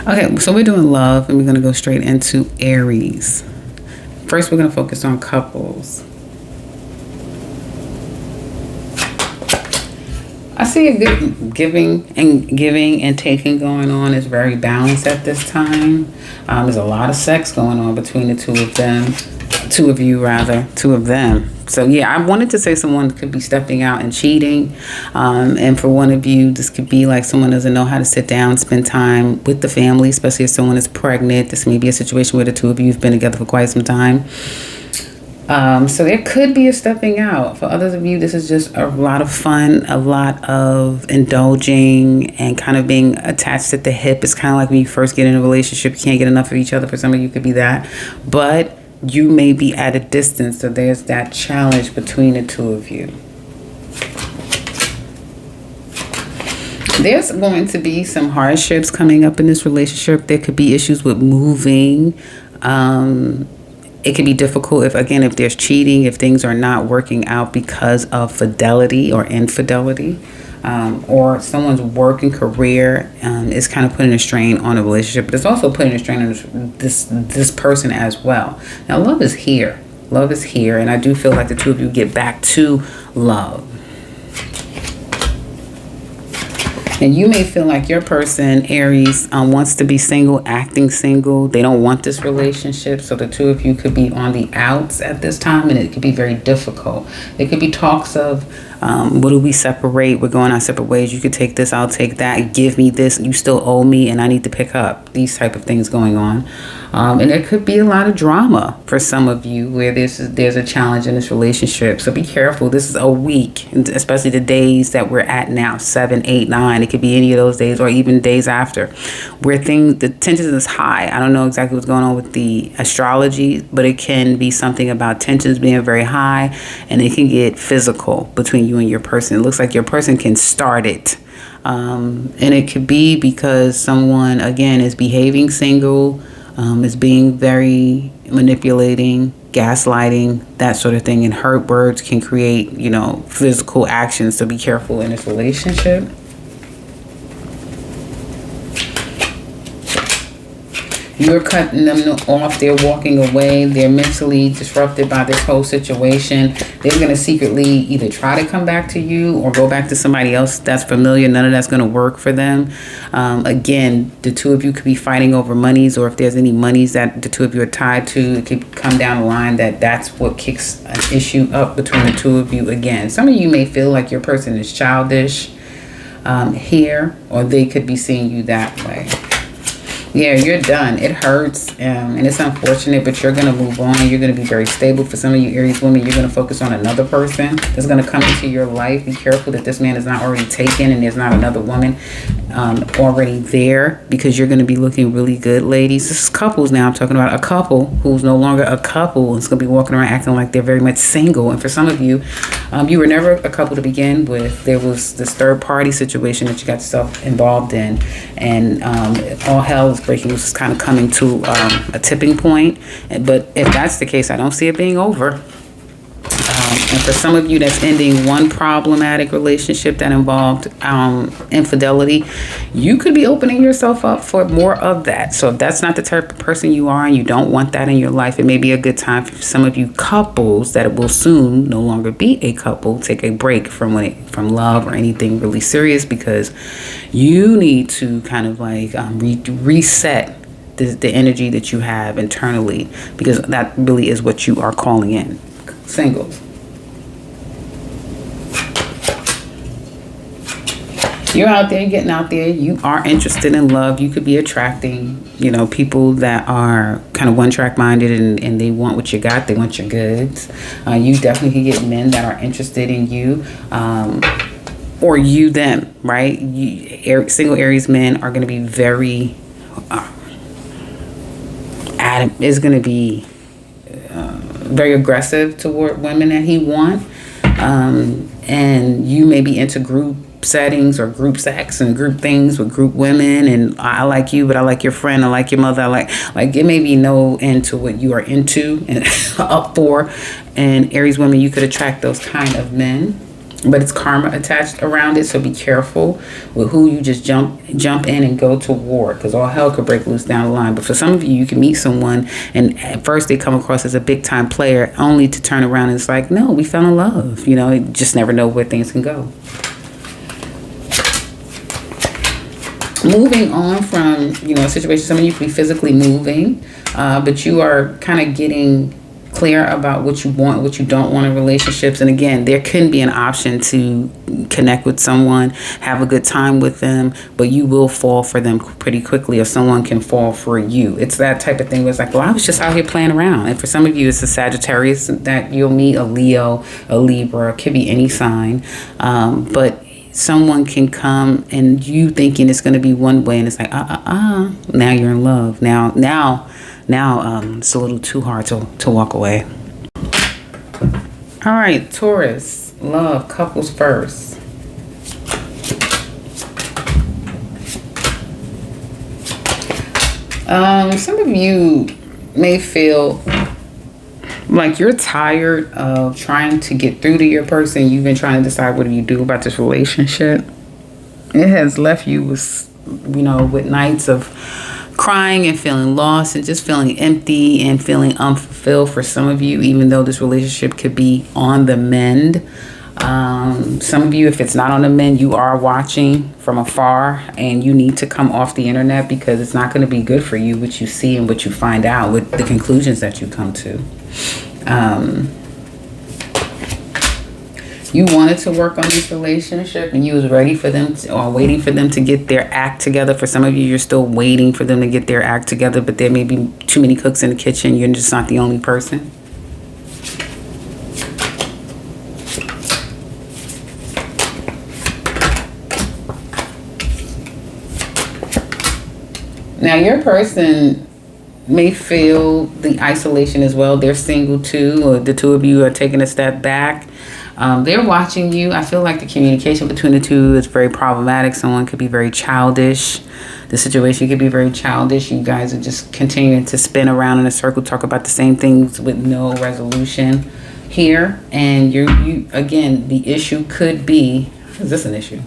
Okay, so we're doing love and we're going to go straight into Aries. First, we're going to focus on couples. I see a good giving and taking going on. Is very balanced at this time. There's a lot of sex going on between the two of them. Two of you, rather. Two of them. So, yeah, I wanted to say someone could be stepping out and cheating. And for one of you, this could be like someone doesn't know how to sit down, spend time with the family, especially if someone is pregnant. This may be a situation where the two of you have been together for quite some time. So there could be a stepping out. For others of you, this is just a lot of fun, a lot of indulging and kind of being attached at the hip. It's kind of like when you first get in a relationship, you can't get enough of each other. For some of you, it could be that. But you may be at a distance, so there's that challenge between the two of you. There's going to be some hardships coming up in this relationship. There could be issues with moving. It can be difficult if there's cheating, if things are not working out because of fidelity or infidelity, or someone's work and career is kind of putting a strain on a relationship, but it's also putting a strain on this person as well. Now, love is here. Love is here, and I do feel like the two of you get back to love. And you may feel like your person, Aries, wants to be single, acting single. They don't want this relationship. So the two of you could be on the outs at this time, and it could be very difficult. There could be talks of, what do we separate? We're going our separate ways. You could take this, I'll take that. Give me this. You still owe me, and I need to pick up. These type of things going on. And there could be a lot of drama for some of you where there's a challenge in this relationship. So be careful. This is a week, especially the days that we're at now, 7, 8, 9. It could be any of those days or even days after where the tension is high. I don't know exactly what's going on with the astrology, but it can be something about tensions being very high, and it can get physical between you and your person. It looks like your person can start it. And it could be because someone, again, is behaving single, is being very manipulating, gaslighting, that sort of thing. And hurt words can create, physical actions. So be careful in this relationship. You're cutting them off. They're walking away. They're mentally disrupted by this whole situation. They're going to secretly either try to come back to you or go back to somebody else that's familiar. None of that's going to work for them. Again, the two of you could be fighting over monies, or if there's any monies that the two of you are tied to, it could come down the line that's what kicks an issue up between the two of you again. Some of you may feel like your person is childish here, or they could be seeing you that way. Yeah, you're done. It hurts, and it's unfortunate, but you're going to move on. You're going to be very stable. For some of you Aries women, you're going to focus on another person that's going to come into your life. Be careful that this man is not already taken and there's not another woman already there, because you're going to be looking really good, ladies. This is couples now. I'm talking about a couple who's no longer a couple. It's going to be walking around acting like they're very much single. And for some of you, you were never a couple to begin with. There was this third party situation that you got yourself involved in, and all hell is breaking loose, is kind of coming to a tipping point. But if that's the case, I don't see it being over. And for some of you, that's ending one problematic relationship that involved infidelity. You could be opening yourself up for more of that. So if that's not the type of person you are and you don't want that in your life, it may be a good time for some of you couples that will soon no longer be a couple. Take a break from love or anything really serious, because you need to kind of like reset the energy that you have internally, because that really is what you are calling in. Singles. You're out there, getting out there. You are interested in love. You could be attracting, people that are kind of one-track minded and they want what you got. They want your goods. You definitely can get men that are interested in you, or you them, right? Single Aries men are going to be very is going to be very aggressive toward women that he wants. And you may be into group settings or group sex and group things with group women, and I like you, but I like your friend, I like your mother, I like it may be no end to what you are into and up for. And Aries women, you could attract those kind of men. but it's karma attached around it. So be careful with who you just jump in and go to war, because all hell could break loose down the line. But for some of you, you can meet someone and at first they come across as a big time player, only to turn around and it's like, no, we fell in love. You know, you just never know where things can go. Moving on from, you know, a situation, some of you could be physically moving, but you are kind of getting clear about what you want, what you don't want in relationships. And again, there can be an option to connect with someone, have a good time with them, but you will fall for them pretty quickly, or someone can fall for you. It's that type of thing where it's like, well, I was just out here playing around. And for some of you, it's a Sagittarius that you'll meet, a Leo, a Libra, it could be any sign. But someone can come and you thinking it's going to be one way and it's like, now you're in love. Now it's a little too hard to walk away. All right, Taurus, love, couples first. Some of you may feel like you're tired of trying to get through to your person. You've been trying to decide what do you do about this relationship. It has left you with, you know, with nights of crying and feeling lost and just feeling empty and feeling unfulfilled for some of you, even though this relationship could be on the mend. Some of you, if it's not on the mend, you are watching from afar and you need to come off the internet, because it's not going to be good for you what you see and what you find out with the conclusions that you come to. You wanted to work on this relationship and you was ready for them to, or waiting for them to get their act together. For some of you, you're still waiting for them to get their act together, but there may be too many cooks in the kitchen. You're just not the only person. Now, your person may feel the isolation as well. They're single too, or the two of you are taking a step back. They're watching you. I feel like the communication between the two is very problematic. Someone could be very childish. The situation could be very childish. You guys are just continuing to spin around in a circle, talk about the same things with no resolution here. And you again, the issue could be, is this an issue?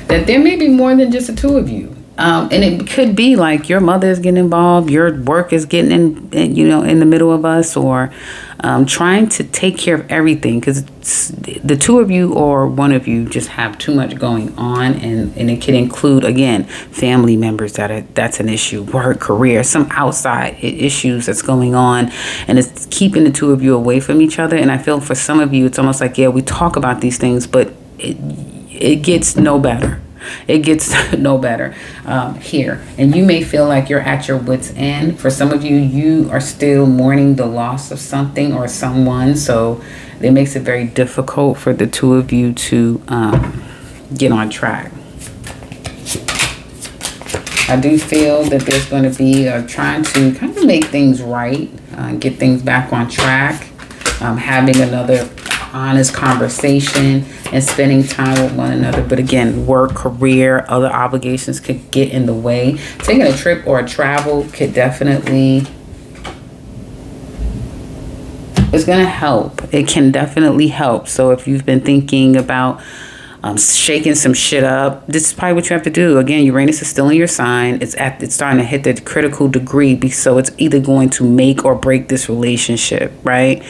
That there may be more than just the two of you. And it could be like your mother is getting involved, your work is getting in, you know, in the middle of us, or trying to take care of everything, because the two of you or one of you just have too much going on, and it can include, again, family members that's an issue, work, career, some outside issues that's going on, and it's keeping the two of you away from each other. And I feel for some of you, it's almost like, yeah, we talk about these things, but it gets no better. It gets no better here. And you may feel like you're at your wit's end. For some of you, you are still mourning the loss of something or someone. So it makes it very difficult for the two of you to get on track. I do feel that there's going to be trying to kind of make things right, get things back on track, having another honest conversation and spending time with one another. But again, work, career, other obligations could get in the way. Taking a trip or a travel could definitely, it's going to help. It can definitely help. So if you've been thinking about shaking some shit up, this is probably what you have to do. Again, Uranus is still in your sign. It's starting to hit the critical degree, so it's either going to make or break this relationship, right?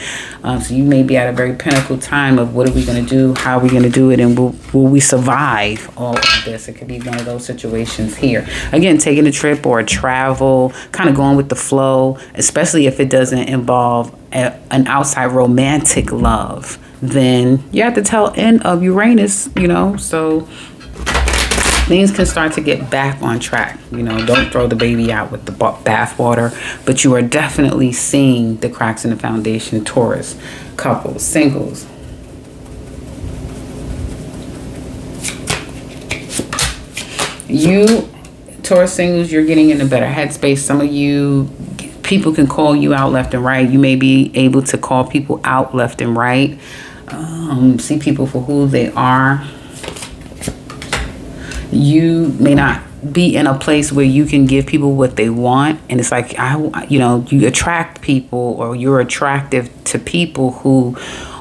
So you may be at a very pinnacle time of what are we going to do, how are we going to do it, and will we survive all of this? It could be one of those situations here. Again, taking a trip or a travel, kind of going with the flow, especially if it doesn't involve an outside romantic love. Then you have to tell end of Uranus, you know, so things can start to get back on track. You know, don't throw the baby out with the bathwater, but you are definitely seeing the cracks in the foundation. Taurus, couples, singles. You, Taurus singles, you're getting in a better headspace. Some of you, people can call you out left and right. You may be able to call people out left and right. See people for who they are. You may not be in a place where you can give people what they want, and it's like, you attract people, or you're attractive to people who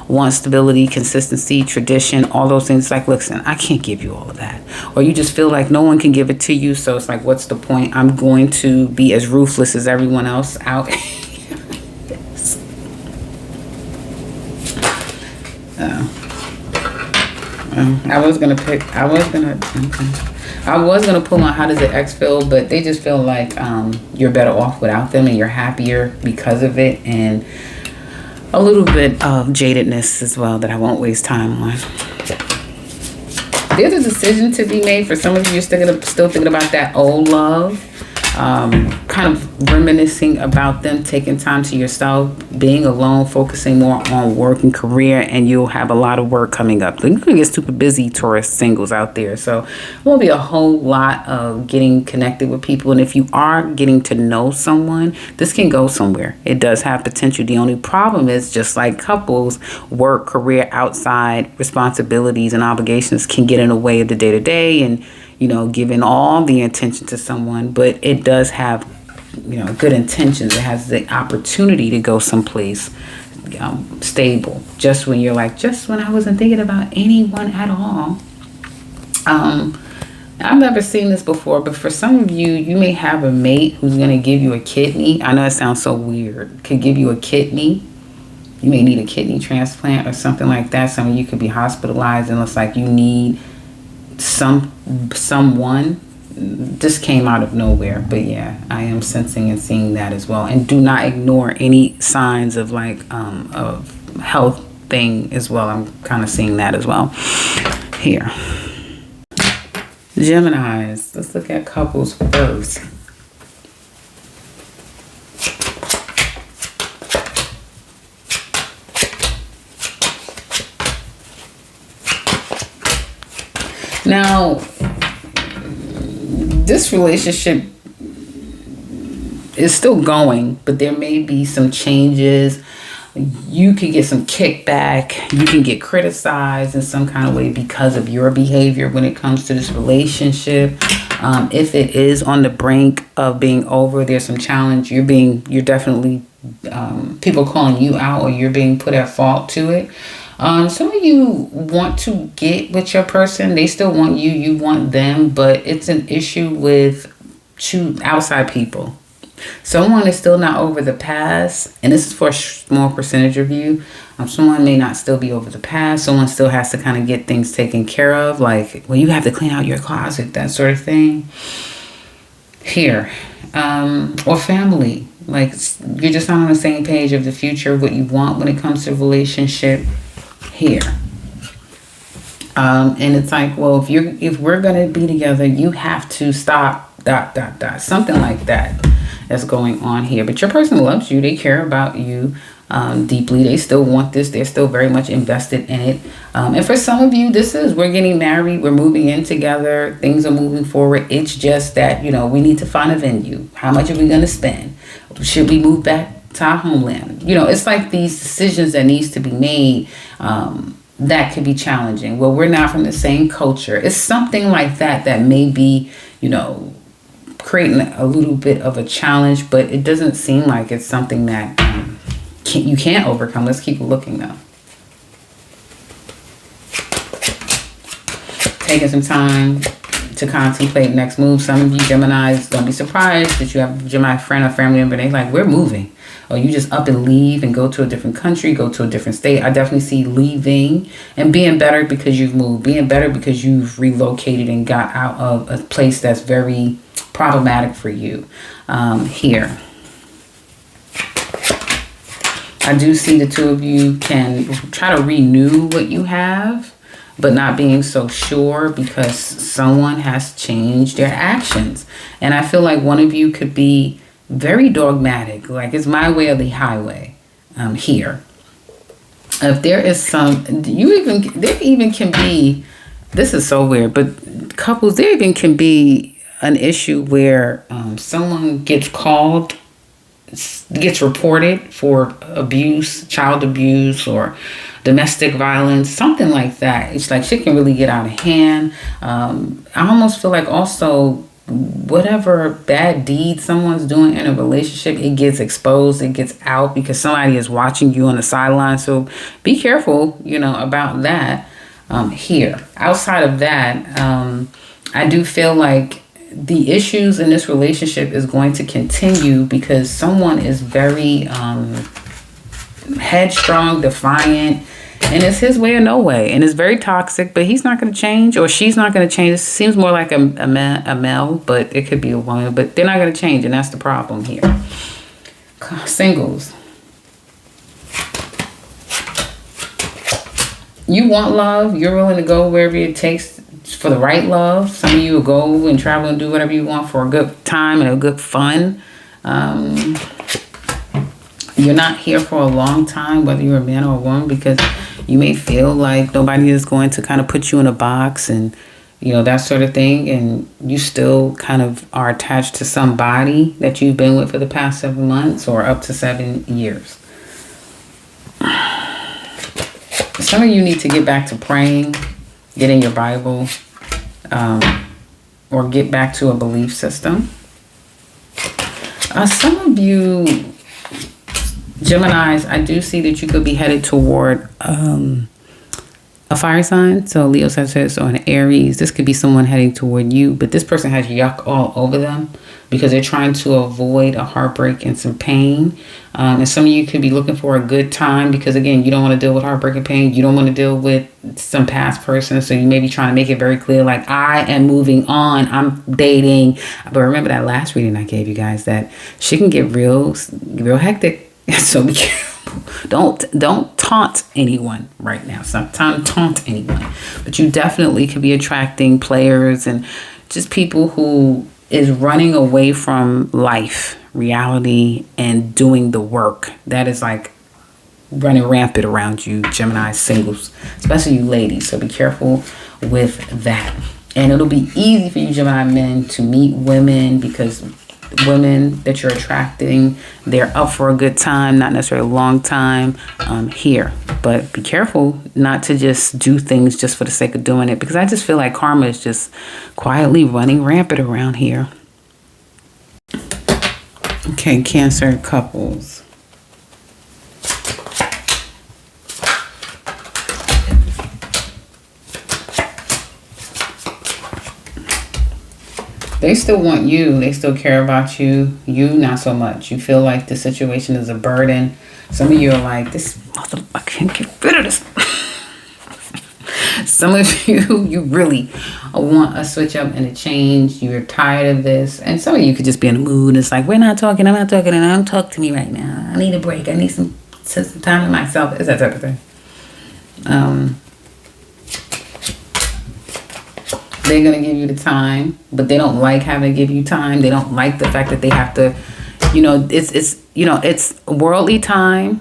want stability, consistency, tradition, all those things. It's like, listen, I can't give you all of that. Or you just feel like no one can give it to you. So it's like, what's the point? I'm going to be as ruthless as everyone else out. I was gonna pull on how does the ex feel, but they just feel like you're better off without them and you're happier because of it, and a little bit of jadedness as well that I won't waste time on. There's a decision to be made for some of you. You're still thinking about that old love. Kind of reminiscing about them, taking time to yourself, being alone, focusing more on work and career, and you'll have a lot of work coming up. You can get super busy, Taurus singles out there. So it won't be a whole lot of getting connected with people. And if you are getting to know someone, this can go somewhere. It does have potential. The only problem is, just like couples, work, career, outside responsibilities and obligations can get in the way of the day-to-day, and giving all the attention to someone. But it does have, good intentions. It has the opportunity to go someplace stable. Just when you're like, just when I wasn't thinking about anyone at all. I've never seen this before, but for some of you, you may have a mate who's going to give you a kidney. I know it sounds so weird. Could give you a kidney. You may need a kidney transplant or something like that. Some of you could be hospitalized, and it's like you need someone. This came out of nowhere, but yeah, I am sensing and seeing that as well. And do not ignore any signs of of health thing as well. I'm kind of seeing that as well here. Geminis, let's look at couples first. Now, this relationship is still going, but there may be some changes. You can get some kickback. You can get criticized in some kind of way because of your behavior when it comes to this relationship. If it is on the brink of being over, there's some challenge. You're definitely, people calling you out, or you're being put at fault to it. Some of you want to get with your person. They still want you. You want them. But it's an issue with outside people. Someone is still not over the past. And this is for a small percentage of you. Someone may not still be over the past. Someone still has to kind of get things taken care of. Like, well, you have to clean out your closet. That sort of thing. Here. Or family. Like, you're just not on the same page of the future. What you want when it comes to relationship. Here. And it's like, well, if we're gonna be together, you have to stop ... something like that's going on here. But your person loves you. They care about you deeply. They still want this. They're still very much invested in it. And for some of you, we're getting married, we're moving in together, things are moving forward. It's just that, we need to find a venue. How much are we gonna spend? Should we move back to our homeland? It's like these decisions that needs to be made that could be challenging. Well, we're not from the same culture. It's something like that may be, creating a little bit of a challenge, but it doesn't seem like it's something that you can't overcome. Let's keep looking though. Taking some time to contemplate next move. Some of you Geminis, don't be surprised that you have a Gemini friend or family member. They're like, we're moving. Or you just up and leave and go to a different country, go to a different state. I definitely see leaving and being better because you've moved. Being better because you've relocated and got out of a place that's very problematic for you. Here. I do see the two of you can try to renew what you have, but not being so sure because someone has changed their actions. And I feel like one of you could be very dogmatic, like it's my way or the highway here. If there is there even can be, this is so weird, but couples, there even can be an issue where someone gets reported for abuse, child abuse, or domestic violence, something like that. It's like shit can really get out of hand. I almost feel like also whatever bad deed someone's doing in a relationship, it gets exposed, it gets out because somebody is watching you on the sideline. So be careful, about that here. Outside of that, I do feel like the issues in this relationship is going to continue because someone is very headstrong, defiant, and it's his way or no way, and it's very toxic, but he's not going to change, or she's not going to change. It seems more like a male, but it could be a woman, but they're not going to change, and that's the problem here. Singles. You want love. You're willing to go wherever it takes for the right love. Some of you will go and travel and do whatever you want for a good time and a good fun. You're not here for a long time, whether you're a man or a woman, because you may feel like nobody is going to kind of put you in a box and, that sort of thing. And you still kind of are attached to somebody that you've been with for the past 7 months or up to 7 years. Some of you need to get back to praying, get in your Bible, or get back to a belief system. Some of you Geminis, I do see that you could be headed toward a fire sign. So Leo, Sagittarius, or an Aries. This could be someone heading toward you, but this person has yuck all over them because they're trying to avoid a heartbreak and some pain. And some of you could be looking for a good time because, again, you don't want to deal with heartbreak and pain. You don't want to deal with some past person. So you may be trying to make it very clear, like, I am moving on. I'm dating. But remember that last reading I gave you guys, that she can get real hectic. So be careful. Don't taunt anyone right now. It's not time to taunt anyone. But you definitely could be attracting players and just people who is running away from life, reality, and doing the work. That is like running rampant around you, Gemini singles, especially you ladies. So be careful with that. And it'll be easy for you Gemini men to meet women because women that you're attracting, they're up for a good time, not necessarily a long time here. But be careful not to just do things just for the sake of doing it, because I just feel like karma is just quietly running rampant around here. Okay, Cancer couples. They still want you. They still care about you. You, not so much. You feel like the situation is a burden. Some of you are like, this motherfucker, I can't get rid of this. Some of you really want a switch up and a change. You're tired of this. And some of you could just be in a mood. It's like, we're not talking. I'm not talking. And don't talk to me right now. I need a break. I need some time to myself. It's that type of thing. They're going to give you the time, but they don't like having to give you time. They don't like the fact that they have to, it's worldly time,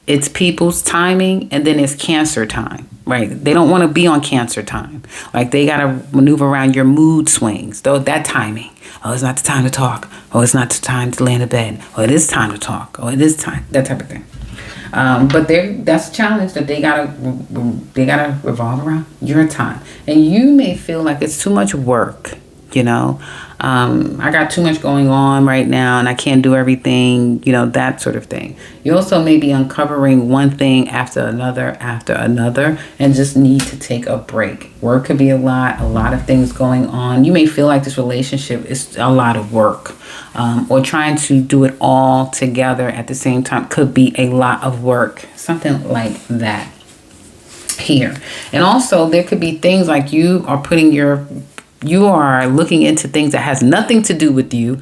it's people's timing, and then it's Cancer time, right? They don't want to be on Cancer time. Like, they got to maneuver around your mood swings, though, that timing. Oh, it's not the time to talk. Oh, it's not the time to lay in the bed. Oh, it is time to talk. Oh, it is time. That type of thing. But that's a challenge that they gotta revolve around your time. And you may feel like it's too much work, I got too much going on right now and I can't do everything, that sort of thing. You also may be uncovering one thing after another, and just need to take a break. Work could be a lot of things going on. You may feel like this relationship is a lot of work, or trying to do it all together at the same time could be a lot of work, something like that here. And also there could be things like you are looking into things that has nothing to do with you.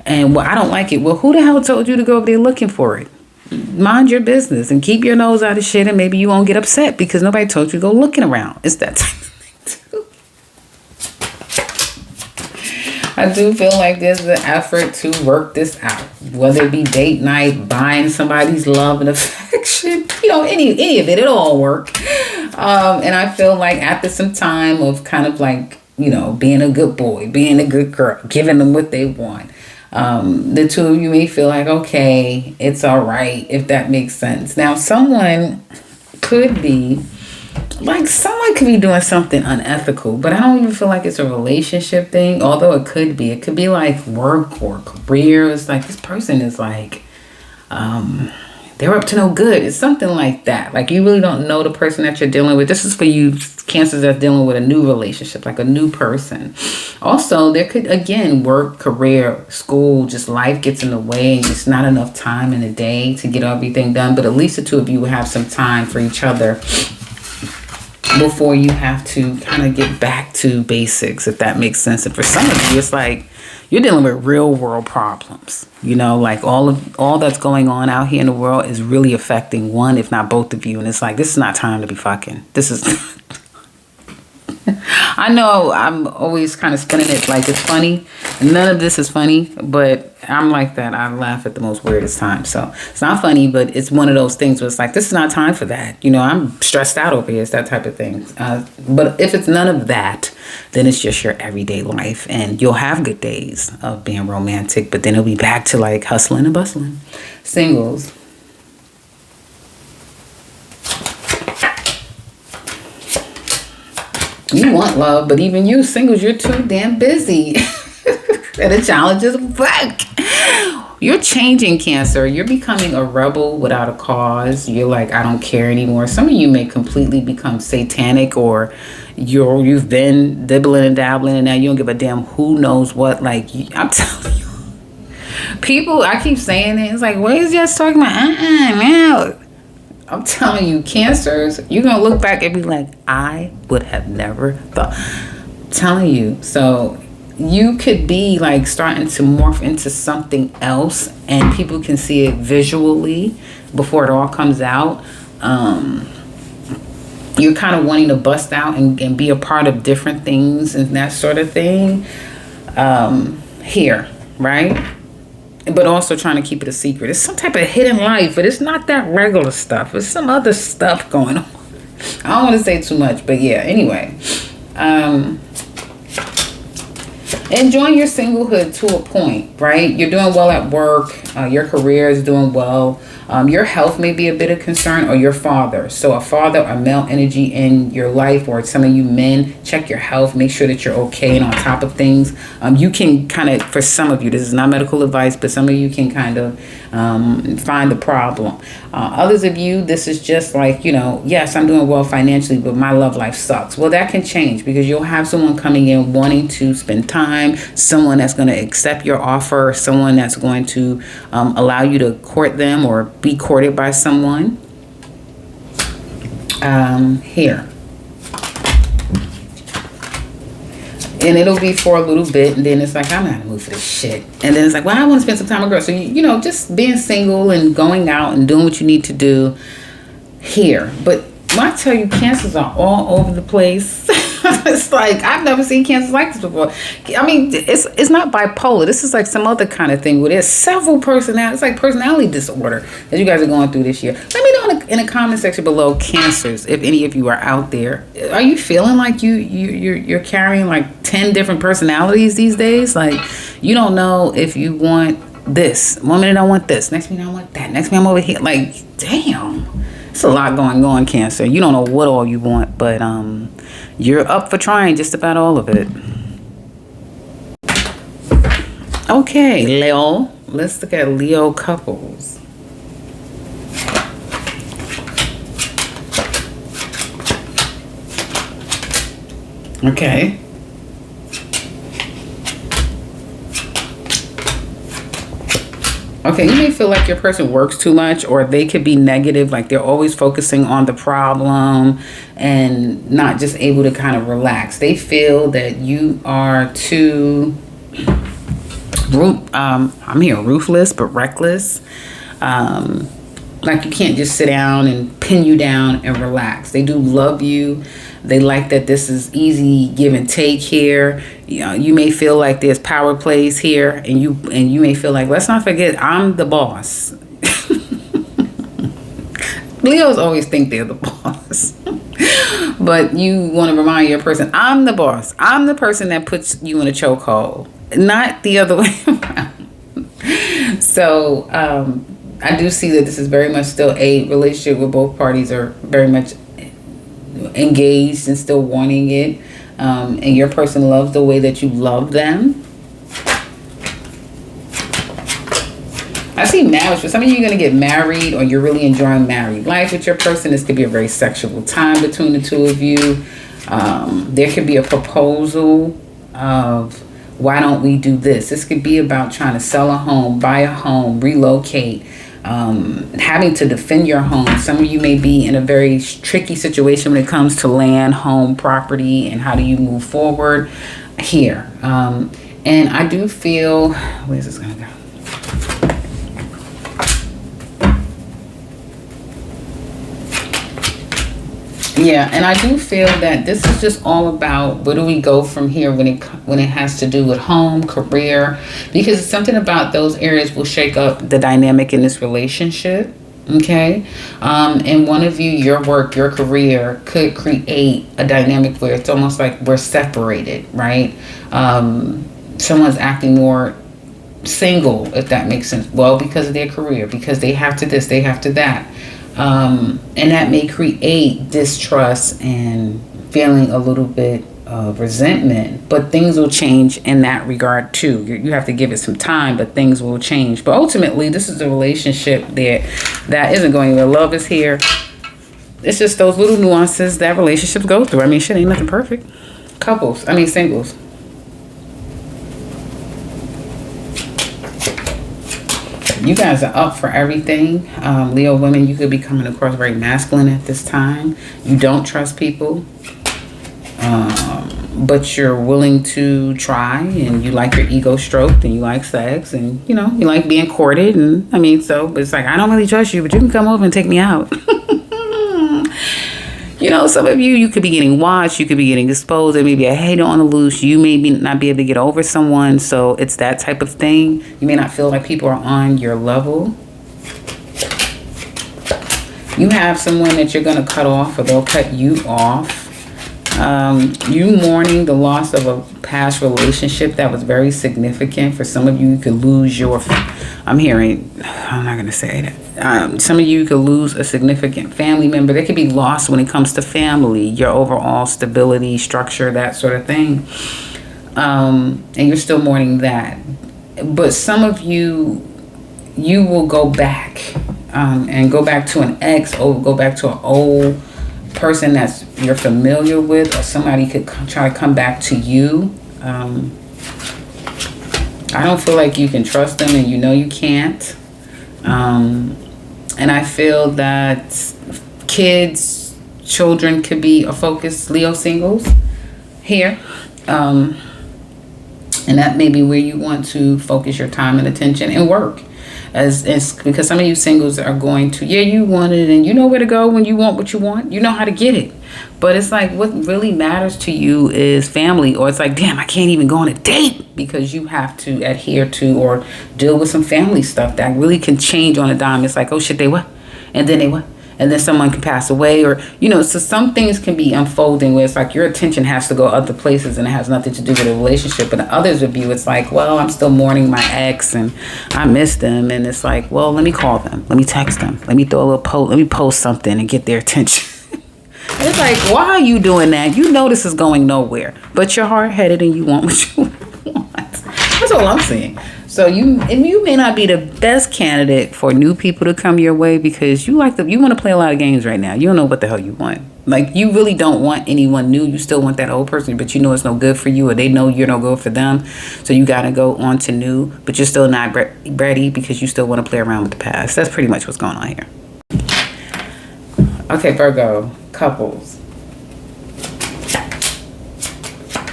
And, well, I don't like it. Well, who the hell told you to go over there looking for it? Mind your business and keep your nose out of shit, and maybe you won't get upset because nobody told you to go looking around. It's that type of thing too. I do feel like there's an effort to work this out, whether it be date night, buying somebody's love and affection, any of it, it'll all work. And I feel like after some time of kind of like, being a good boy, being a good girl, giving them what they want, the two of you may feel like, okay, it's all right, if that makes sense. Now, someone could be like someone could be doing something unethical, but I don't even feel like it's a relationship thing, although it could be. It could be like work or career. It's like this person is like, they're up to no good. It's something like that. Like you really don't know the person that you're dealing with. This is for you Cancers that's dealing with a new relationship, like a new person. Also, there could, again, work, career, school, just life gets in the way and just not enough time in the day to get everything done. But at least the two of you will have some time for each other before you have to kind of get back to basics, if that makes sense. And for some of you, it's like you're dealing with real world problems. You know, like all that's going on out here in the world is really affecting one, if not both of you. And it's like, this is not time to be fucking. This is... I know I'm always kind of spinning it like it's funny. None of this is funny, but I'm like that. I laugh at the most weirdest times. So it's not funny, but it's one of those things where it's like, this is not time for that. You know, I'm stressed out over here. It's that type of thing. But if it's none of that, then it's just your everyday life. And you'll have good days of being romantic, but then it'll be back to like hustling and bustling. Singles. You want love, but even you singles, you're too damn busy. And the challenges work. You're changing, Cancer. You're becoming a rebel without a cause. You're like, I don't care anymore. Some of you may completely become satanic, or you've been dibbling and dabbling, and now you don't give a damn who knows what. Like, I'm telling you. People, I keep saying it. It's like, what is just talking about? Man. I'm telling you, Cancers, you're going to look back and be like, I would have never thought. I'm telling you. So you could be like starting to morph into something else, and people can see it visually before it all comes out. You're kind of wanting to bust out and be a part of different things and that sort of thing here, right? But also trying to keep it a secret. It's some type of hidden life, but it's not that regular stuff. It's some other stuff going on. I don't want to say too much, but yeah, anyway. Enjoying your singlehood to a point, right? You're doing well at work. Your career is doing well. Your health may be a bit of concern, or your father. So a father or male energy in your life, or some of you men, check your health. Make sure that you're okay and on top of things. You can kind of, for some of you, this is not medical advice, but some of you can kind of find the problem. Others of you, this is just like, you know, yes, I'm doing well financially, but my love life sucks. Well, that can change, because you'll have someone coming in wanting to spend time, someone that's going to accept your offer, someone that's going to allow you to court them or be courted by someone. Here. And it'll be for a little bit, and then it's like, I'm not in the mood for this shit. And then it's like, well, I want to spend some time with girls. So, you know, just being single and going out and doing what you need to do here. But when I tell you, Cancers are all over the place. It's like, I've never seen Cancers like this before. I mean, it's not bipolar. This is like some other kind of thing where there's several personalities. It's like personality disorder that you guys are going through this year. Let me know in the comment section below, Cancers, if any of you are out there. Are you feeling like you're carrying like 10 different personalities these days? Like, you don't know if you want this. One minute I want this. Next minute I want that. Next minute I'm over here. Like, damn. It's a lot going on, Cancer. You don't know what all you want, but you're up for trying just about all of it. Okay, Leo. Let's look at Leo couples. Okay. Okay, you may feel like your person works too much, or they could be negative, like they're always focusing on the problem and not just able to kind of relax. They feel that you are too, I'm here, ruthless, but reckless. Like you can't just sit down and pin you down and relax. They do love you. They like that this is easy give and take here. You know, you may feel like there's power plays here, and you may feel like, let's not forget, I'm the boss. Leos always think they're the boss. But you want to remind your person, I'm the boss. I'm the person that puts you in a chokehold, not the other way around. So I do see that this is very much still a relationship where both parties are very much engaged and still wanting it, and your person loves the way that you love them. I see marriage. For some of you, you're going to get married, or you're really enjoying married life with your person. This could be a very sexual time between the two of you. There could be a proposal of, why don't we do this? This could be about trying to sell a home, buy a home, relocate, having to defend your home. Some of you may be in a very tricky situation when it comes to land, home, property, and how do you move forward here. And I do feel, where's this going to go? Yeah, and I do feel that this is just all about where do we go from here when it has to do with home, career, because it's something about those areas will shake up the dynamic in this relationship. Okay, and one of you, your work, your career could create a dynamic where it's almost like we're separated, right? Someone's acting more single, if that makes sense. Well, because of their career, because they have to this, they have to that. And that may create distrust and feeling a little bit of resentment, but things will change in that regard too. You have to give it some time, but things will change. But ultimately, this is a relationship that isn't going anywhere. Love is here. It's just those little nuances that relationships go through. I mean, shit ain't nothing perfect. Singles. You guys are up for everything. Leo women, you could be coming across very masculine at this time. You don't trust people, but you're willing to try, and you like your ego stroked, and you like sex, and you like being courted, and but it's like, I don't really trust you, but you can come over and take me out. Some of you could be getting watched, you could be getting exposed, there may be a hater on the loose, you may not be able to get over someone, so it's that type of thing. You may not feel like people are on your level. You have someone that you're going to cut off, or they'll cut you off. You mourning the loss of a past relationship that was very significant. For some of you, you could lose I'm not going to say that. Some of you could lose a significant family member. There could be loss when it comes to family, your overall stability, structure, that sort of thing. And you're still mourning that. But some of you will go back and go back to an ex, or go back to an old person that's you're familiar with, or somebody could try to come back to you. I don't feel like you can trust them, and you can't. And I feel that children could be a focus. Leo singles here. And that may be where you want to focus your time and attention and work. Because some of you singles are going to, you want it, and you know where to go when you want what you want. You know how to get it. But it's like, what really matters to you is family. Or it's like, damn, I can't even go on a date because you have to adhere to or deal with some family stuff that really can change on a dime. It's like, oh shit, they what? And then they what? And then someone can pass away, or, so some things can be unfolding where it's like your attention has to go other places and it has nothing to do with a relationship. But in others of you, it's like, well, I'm still mourning my ex and I miss them. And it's like, well, let me call them. Let me text them. Let me throw a little post. Let me post something and get their attention. It's like, why are you doing that? You know this is going nowhere. But you're hard-headed and you want what you want. That's all I'm saying. So you may not be the best candidate for new people to come your way, because you want to play a lot of games right now. You don't know what the hell you want. Like, you really don't want anyone new. You still want that old person, but you know it's no good for you, or they know you're no good for them. So you got to go on to new, but you're still not ready because you still want to play around with the past. That's pretty much what's going on here. Okay, Virgo, couples.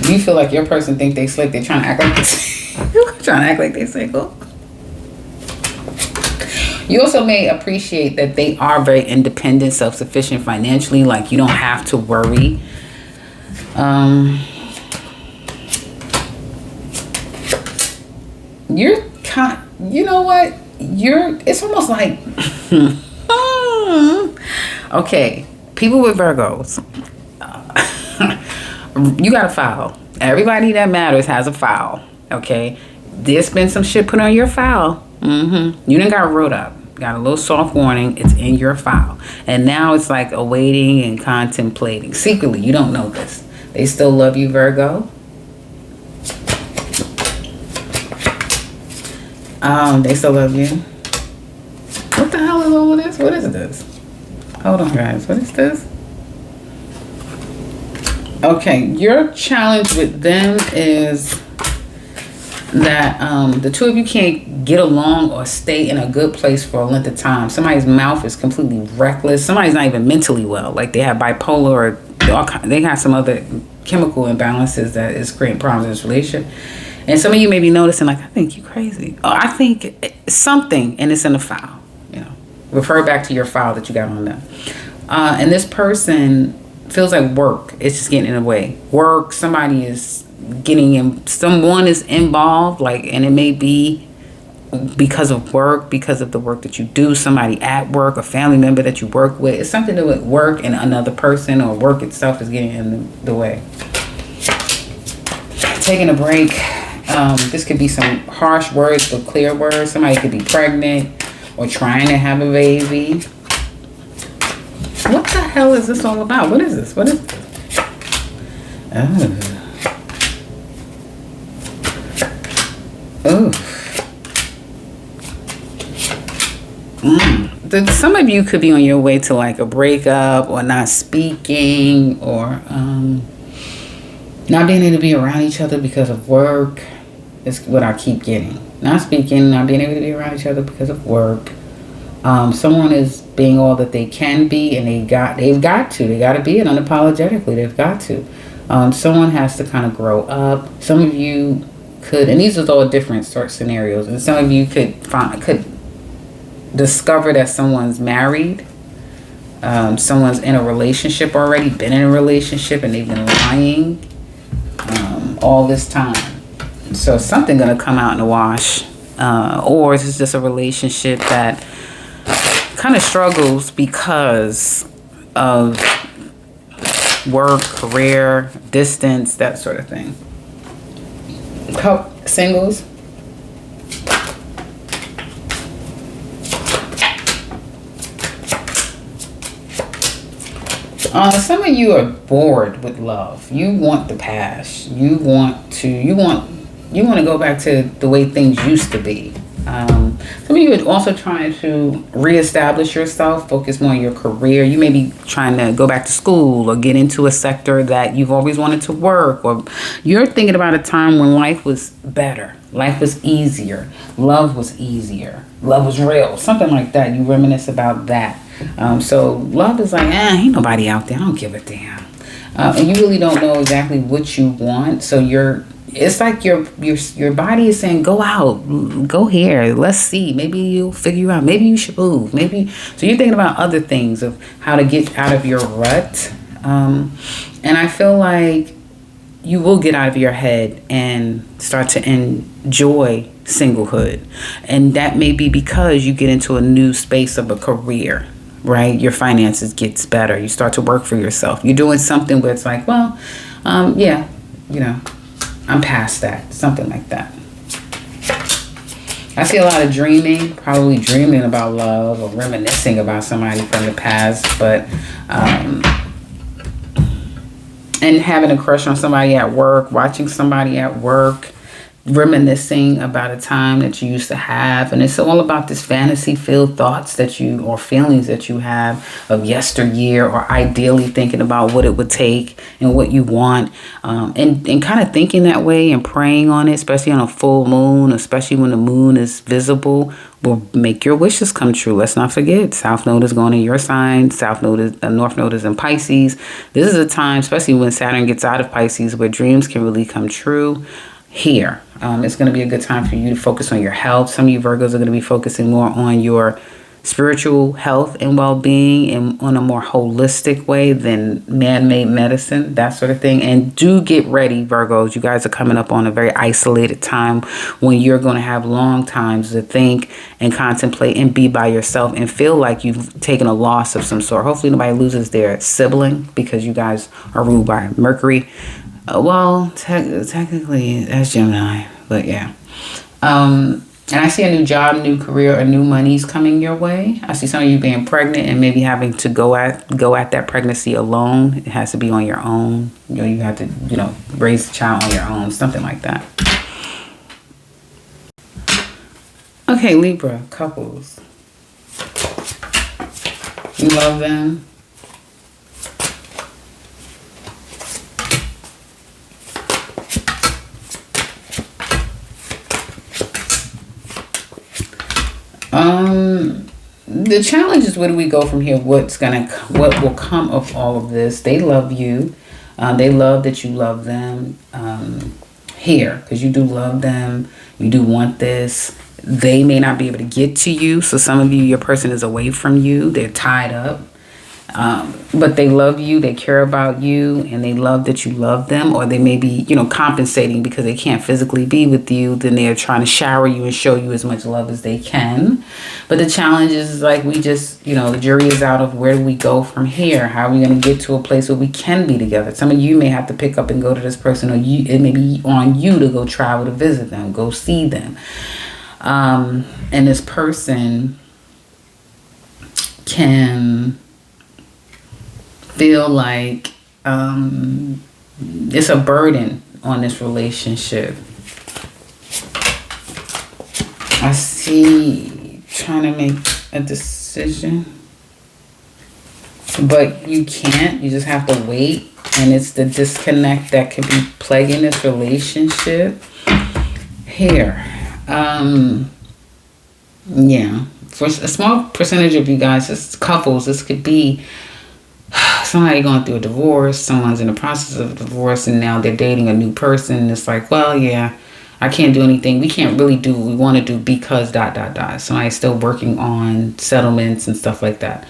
You feel like your person think they slick. They're trying to act like they're single. You also may appreciate that they are very independent, self-sufficient financially. Like, you don't have to worry. You know what? It's almost like, okay, people with Virgos, you got a file. Everybody that matters has a file. Okay, there's been some shit put on your file. You done got wrote up. got a little soft warning. It's in your file. And now it's like awaiting and contemplating. Secretly, you don't know this. They still love you, Virgo. They still love you. What the hell is all of this? What is this? Hold on, guys. What is this? Okay, your challenge with them is that the two of you can't get along or stay in a good place for a length of time. Somebody's mouth is completely reckless. Somebody's not even mentally well. Like they have bipolar, or they have some other chemical imbalances that is creating problems in this relationship. And some of you may be noticing, like, I think you crazy. Oh, I think something, and it's in the file. You know, refer back to your file that you got on them. And this person feels like work. It's just getting in the way. Work. Somebody is getting in. Someone is involved. Like, and it may be because of work, because of the work that you do. Somebody at work, a family member that you work with. It's something to do with work, and another person or work itself is getting in the way. Taking a break. This could be some harsh words, but clear words. Somebody could be pregnant or trying to have a baby. What the hell is this all about? What is this? What is this? Some of you could be on your way to like a breakup, or not speaking, or not being able to be around each other because of work. Is what I keep getting. Not speaking, not being able to be around each other because of work. Someone is being all that they can be, and they've got to. They got to be it unapologetically. They've got to. Someone has to kind of grow up. Some of you could, and these are all different sort of scenarios, and some of you could discover that someone's married. Someone's in a relationship already, been in a relationship, and they've been lying all this time. So something gonna come out in the wash, or it's just a relationship that kind of struggles because of work, career, distance, that sort of thing. Help singles. Some of you are bored with love. You want the past. You want to go back to the way things used to be. Some of you are also trying to reestablish yourself, focus more on your career. You may be trying to go back to school or get into a sector that you've always wanted to work, or you're thinking about a time when life was better. Life was easier. Love was easier. Love was real. Something like that. You reminisce about that. So love is like, ain't nobody out there. I don't give a damn. And you really don't know exactly what you want. So it's like your body is saying, go out, go here, let's see. Maybe you'll figure out. Maybe you should move. So you're thinking about other things of how to get out of your rut. And I feel like you will get out of your head and start to enjoy singlehood. And that may be because you get into a new space of a career, right? Your finances gets better. You start to work for yourself. You're doing something where it's like, well, yeah, I'm past that. Something like that. I see a lot of dreaming, probably dreaming about love or reminiscing about somebody from the past, but and having a crush on somebody at work, watching somebody at work, reminiscing about a time that you used to have. And it's all about this fantasy-filled thoughts that you, or feelings that you have of yesteryear, or ideally thinking about what it would take and what you want, and kind of thinking that way and praying on it, especially on a full moon, especially when the moon is visible, will make your wishes come true. Let's not forget, South Node is going in your sign. North Node is in Pisces. This is a time, especially when Saturn gets out of Pisces, where dreams can really come true. Here, it's going to be a good time for you to focus on your health. Some of you Virgos are going to be focusing more on your spiritual health and well-being, and on a more holistic way than man-made medicine, that sort of thing. And do get ready, Virgos. You guys are coming up on a very isolated time when you're going to have long times to think and contemplate and be by yourself and feel like you've taken a loss of some sort. Hopefully nobody loses their sibling, because you guys are ruled by Mercury. Well, technically that's Gemini, but yeah. And I see a new job, new career, or new money's coming your way. I see some of you being pregnant and maybe having to go at that pregnancy alone. It has to be on your own. You have to, raise the child on your own, something like that. Okay, Libra, couples. You love them. The challenge is, where do we go from here? What will come of all of this? They love you. They love that you love them here, because you do love them. You do want this. They may not be able to get to you. So some of you, your person is away from you. They're tied up. But they love you, they care about you, and they love that you love them. Or they may be, compensating because they can't physically be with you. Then they're trying to shower you and show you as much love as they can. But the challenge is, like, we just, the jury is out of where do we go from here? How are we going to get to a place where we can be together? Some of you may have to pick up and go to this person, or it may be on you to go travel to visit them, go see them. And this person can feel like it's a burden on this relationship. I see trying to make a decision, but you can't. You just have to wait. And it's the disconnect that could be plaguing this relationship here. Yeah, for a small percentage of you guys, it's couples, this could be somebody going through a divorce, someone's in the process of a divorce, and now they're dating a new person. It's like, well, yeah, I can't do anything. We can't really do what we want to do because ... Somebody's still working on settlements and stuff like that.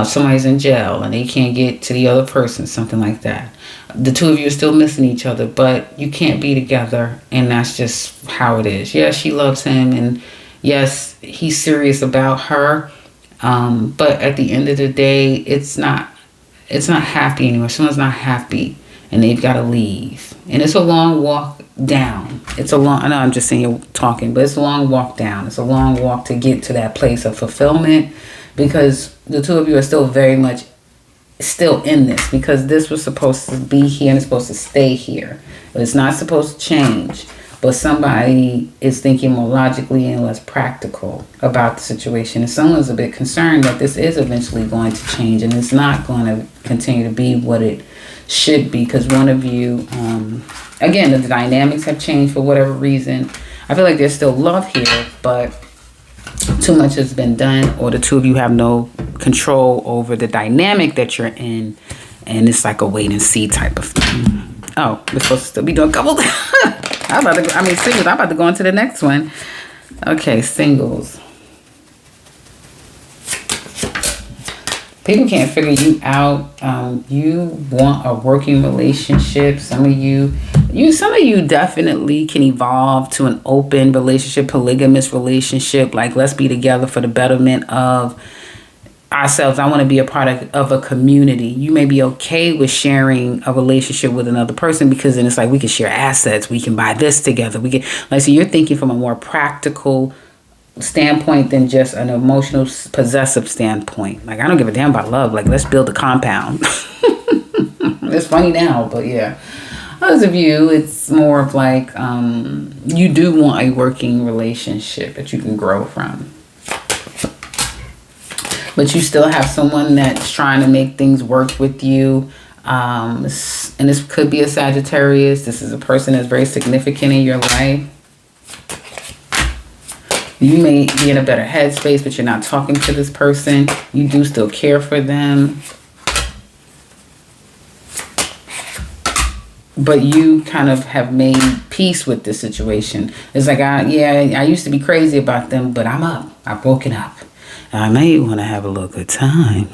Somebody's in jail and they can't get to the other person, something like that. The two of you are still missing each other, but you can't be together, and that's just how it is. Yes, she loves him, and yes, he's serious about her, but at the end of the day, it's not happy anymore. Someone's not happy, and they've got to leave. And it's a long walk down. I know I'm just saying you're talking, but it's a long walk down. It's a long walk to get to that place of fulfillment, because the two of you are still very much still in this, because this was supposed to be here and it's supposed to stay here. But it's not supposed to change. But somebody is thinking more logically and less practical about the situation. And someone's a bit concerned that this is eventually going to change, and it's not going to continue to be what it should be, because one of you, again, the dynamics have changed for whatever reason. I feel like there's still love here, but too much has been done, or the two of you have no control over the dynamic that you're in, and it's like a wait and see type of thing. Oh, we're supposed to still be doing couples. Singles. I'm about to go on to the next one. Okay, singles. People can't figure you out. You want a working relationship. Some of you definitely can evolve to an open relationship, polygamous relationship. Like, let's be together for the betterment of ourselves. I want to be a part of a community. You may be okay with sharing a relationship with another person, because then it's like we can share assets. We can buy this together. We can, like, so you're thinking from a more practical standpoint than just an emotional possessive standpoint. Like, I don't give a damn about love. Like, let's build a compound. It's funny now, but yeah. Others of you, it's more of like you do want a working relationship that you can grow from. But you still have someone that's trying to make things work with you. And this could be a Sagittarius. This is a person that's very significant in your life. You may be in a better headspace, but you're not talking to this person. You do still care for them. But you kind of have made peace with this situation. It's like, I used to be crazy about them, but I'm up. I've woken up. I may want to have a little good time.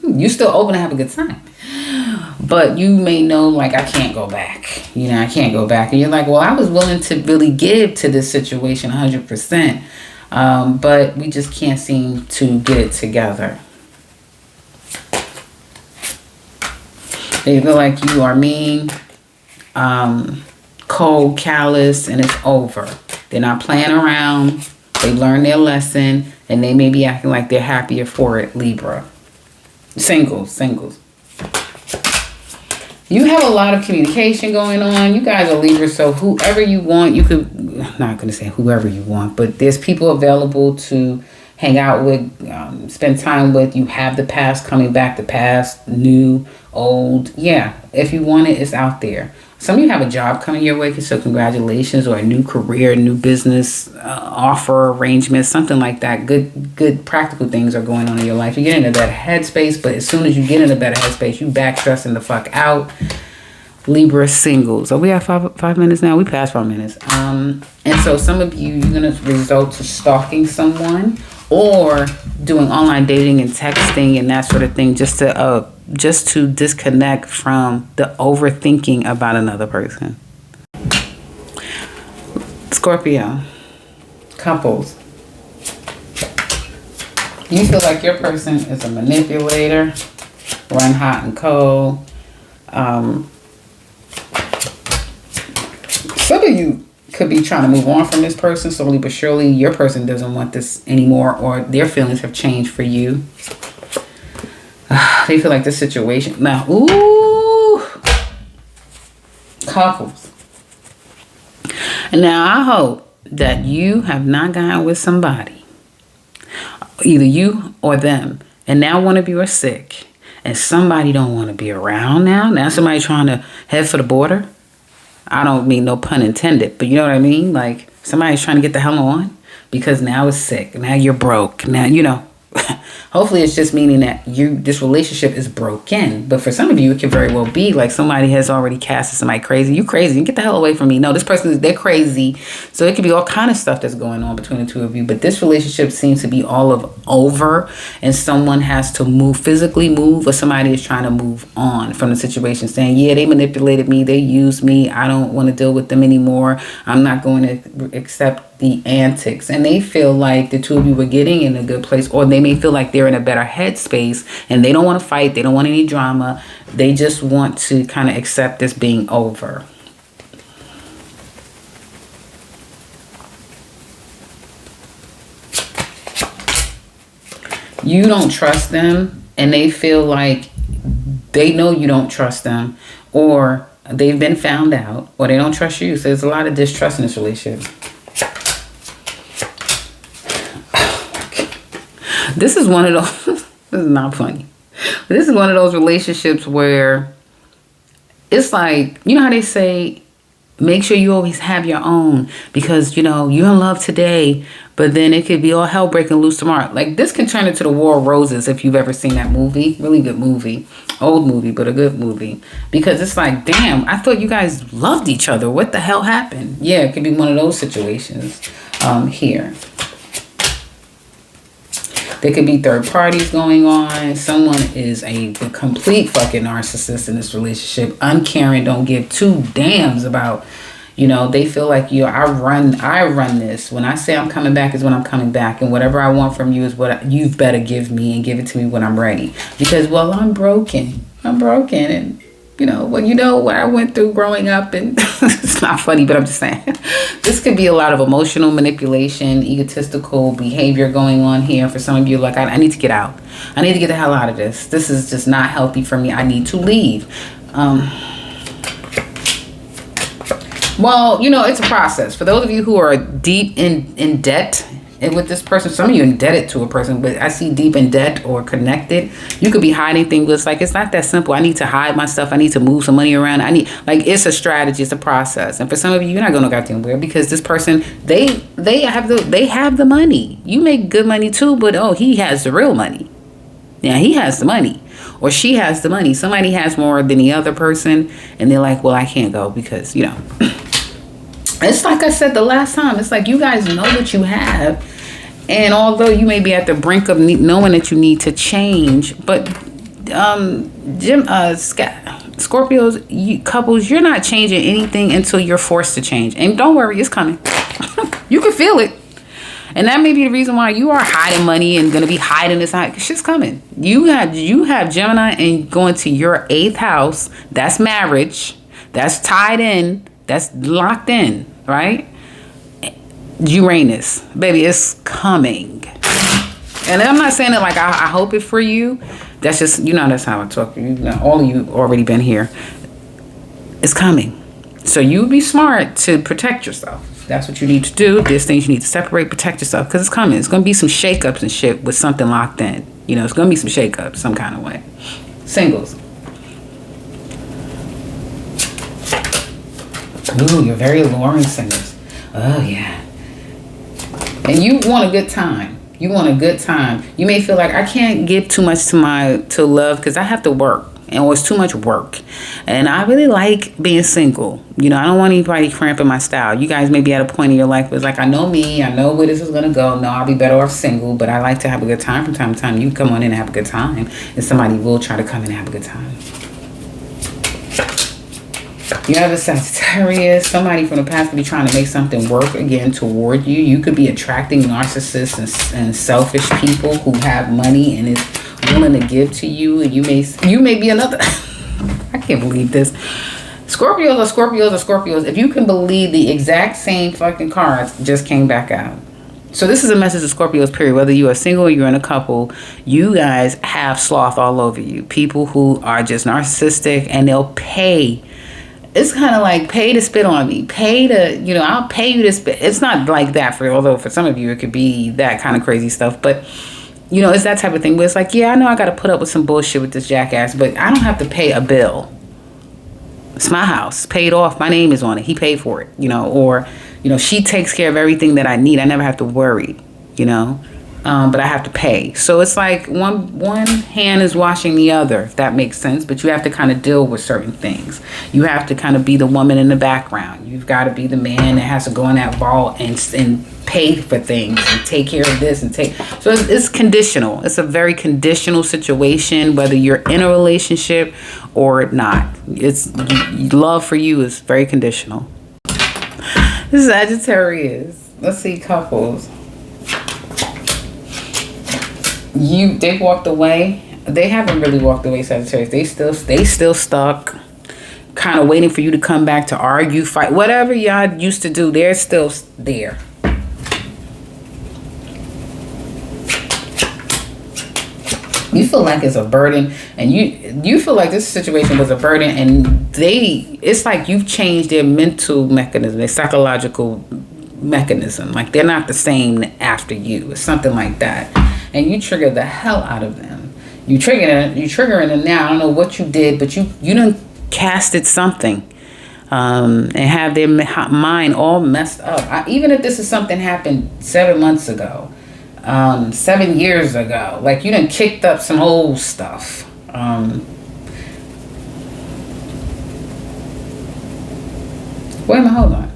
You still open to have a good time. But you may know, like, I can't go back. I can't go back. And you're like, well, I was willing to really give to this situation 100%. But we just can't seem to get it together. They feel like you are mean, cold, callous, and it's over. They're not playing around. They learned their lesson, and they may be acting like they're happier for it, Libra. Singles. You have a lot of communication going on. You guys are Libra, so whoever you want, you could, I'm not going to say whoever you want, but there's people available to hang out with, spend time with. You have the past coming back, the past, new, old. Yeah, if you want it, it's out there. Some of you have a job coming your way, so congratulations, or a new career, new business offer, arrangement, something like that. Good practical things are going on in your life. You get into that headspace, but as soon as you get in a better headspace, you back stressing the fuck out. Libra singles. So we have five minutes now. We passed 5 minutes. And so some of you, you're going to resort to stalking someone or doing online dating and texting and that sort of thing just to disconnect from the overthinking about another person. Scorpio, couples. You feel like your person is a manipulator, run hot and cold. Some of you could be trying to move on from this person slowly but surely. Your person doesn't want this anymore, or their feelings have changed for you. They feel like this situation now. Ooh, couples. And now I hope that you have not gotten with somebody, either you or them, and now one of you are sick, and somebody don't want to be around now. Now somebody trying to head for the border. I don't mean no pun intended, but you know what I mean? Like somebody's trying to get the hell on because now it's sick. Now you're broke. Now, you know, hopefully it's just meaning that this relationship is broken. But for some of you, it could very well be like somebody has already casted somebody crazy. You crazy. Get the hell away from me. No, this person, they're crazy. So it could be all kind of stuff that's going on between the two of you. But this relationship seems to be all of over, and someone has to physically move, or somebody is trying to move on from the situation, saying, yeah, they manipulated me. They used me. I don't want to deal with them anymore. I'm not going to accept the antics. And they feel like the two of you were getting in a good place, or they may feel like they're in a better headspace and they don't want to fight. They don't want any drama. They just want to kind of accept this being over. You don't trust them, and they feel like they know you don't trust them, or they've been found out, or they don't trust you. So there's a lot of distrust in this relationship. This is one of those, this is not funny. This is one of those relationships where it's like, you know how they say, make sure you always have your own, because, you know, you're in love today, but then it could be all hell breaking loose tomorrow. Like this can turn into the War of Roses if you've ever seen that movie. Really good movie. Old movie, but a good movie. Because it's like, damn, I thought you guys loved each other. What the hell happened? Yeah, it could be one of those situations here. There could be third parties going on. Someone is a complete fucking narcissist in this relationship. Uncaring, don't give two damns about, you know, they feel like, you know, I run this. When I say I'm coming back is when I'm coming back. And whatever I want from you is what you've better give me, and give it to me when I'm ready. Because, well, I'm broken. And, you know, well, you know what I went through growing up, and it's not funny, but I'm just saying this could be a lot of emotional manipulation, egotistical behavior going on here. For some of you, like, I need to get out. I need to get the hell out of this. This is just not healthy for me. I need to leave. Well, you know, it's a process. For those of you who are deep in debt, and with this person, some of you indebted to a person, but I see deep in debt or connected. You could be hiding things, but it's like, it's not that simple. I need to hide my stuff. I need to move some money around. It's a strategy. It's a process. And for some of you, you're not going to goddamn where, because this person, they have the money. You make good money too, but he has the real money. Yeah, he has the money, or she has the money. Somebody has more than the other person, and they're like, well, I can't go because, you know. It's like I said the last time. It's like you guys know what you have. And although you may be at the brink of knowing that you need to change, but Scorpios, couples, you're not changing anything until you're forced to change. And don't worry, it's coming. You can feel it. And that may be the reason why you are hiding money and going to be hiding this. Shit's coming. You have Gemini and going to your 8th house. That's marriage. That's tied in. That's locked in, right? Uranus, baby, it's coming. And I'm not saying it like I hope it for you. That's just, you know, that's how I talk. You know, all of you already been here. It's coming. So you be smart to protect yourself. That's what you need to do. There's things you need to separate, protect yourself, because it's coming. It's going to be some shakeups and shit with something locked in. You know, it's going to be some shakeups some kind of way. Singles. Ooh, you're very alluring, singles. Oh, yeah. And you want a good time. You want a good time. You may feel like I can't give too much to love because I have to work. And it's too much work. And I really like being single. You know, I don't want anybody cramping my style. You guys may be at a point in your life where it's like, I know me. I know where this is going to go. No, I'll be better off single. But I like to have a good time from time to time. You come on in and have a good time. And somebody will try to come in and have a good time. You have a Sagittarius. Somebody from the past could be trying to make something work again toward you. You could be attracting narcissists and selfish people who have money and is willing to give to you. And you may be another. I can't believe this. Scorpios are Scorpios are Scorpios. If you can believe the exact same fucking cards just came back out. So this is a message to Scorpios, period. Whether you are single or you're in a couple, you guys have sloth all over you. People who are just narcissistic and they'll pay. It's kind of like pay to spit on me. Pay to, you know, I'll pay you to spit. It's not like that although for some of you it could be that kind of crazy stuff. But, you know, it's that type of thing where it's like, yeah, I know I got to put up with some bullshit with this jackass, but I don't have to pay a bill. It's my house. Paid off. My name is on it. He paid for it, you know, or, you know, she takes care of everything that I need. I never have to worry, you know. But I have to pay. So it's like one hand is washing the other, if that makes sense. But you have to kind of deal with certain things. You have to kind of be the woman in the background. You've got to be the man that has to go in that vault and pay for things and take care of this and take. So it's conditional. It's a very conditional situation, whether you're in a relationship or not. It's love for you is very conditional. This is Sagittarius. Let's see, couples. They've walked away. They haven't really walked away, Sagittarius. They still stuck, kind of waiting for you to come back to argue, fight, whatever y'all used to do. They're still there. You feel like it's a burden, and you feel like this situation was a burden, and it's like you've changed their mental mechanism, their psychological mechanism. Like they're not the same after you. It's something like that. And you trigger the hell out of them. You triggering them now. I don't know what you did, but you done casted something, and have their mind all messed up. Even if this is something happened 7 months ago, 7 years ago, like you done kicked up some old stuff. Wait a minute, hold on.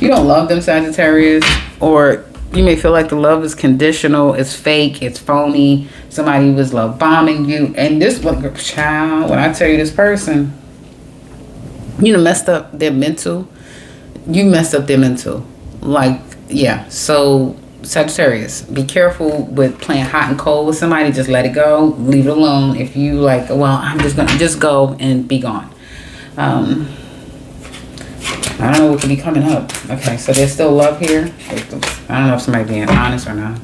You don't love them, Sagittarius, or you may feel like the love is conditional, it's fake, it's phony, somebody was love bombing you, and this child, when I tell you this person, you know, messed up their mental, you messed up their mental, like, yeah. So Sagittarius, be careful with playing hot and cold with somebody. Just let it go, leave it alone. If you like, well, I'm just gonna just go and be gone. I don't know what could be coming up. Okay, so there's still love here. I don't know if somebody's being honest or not.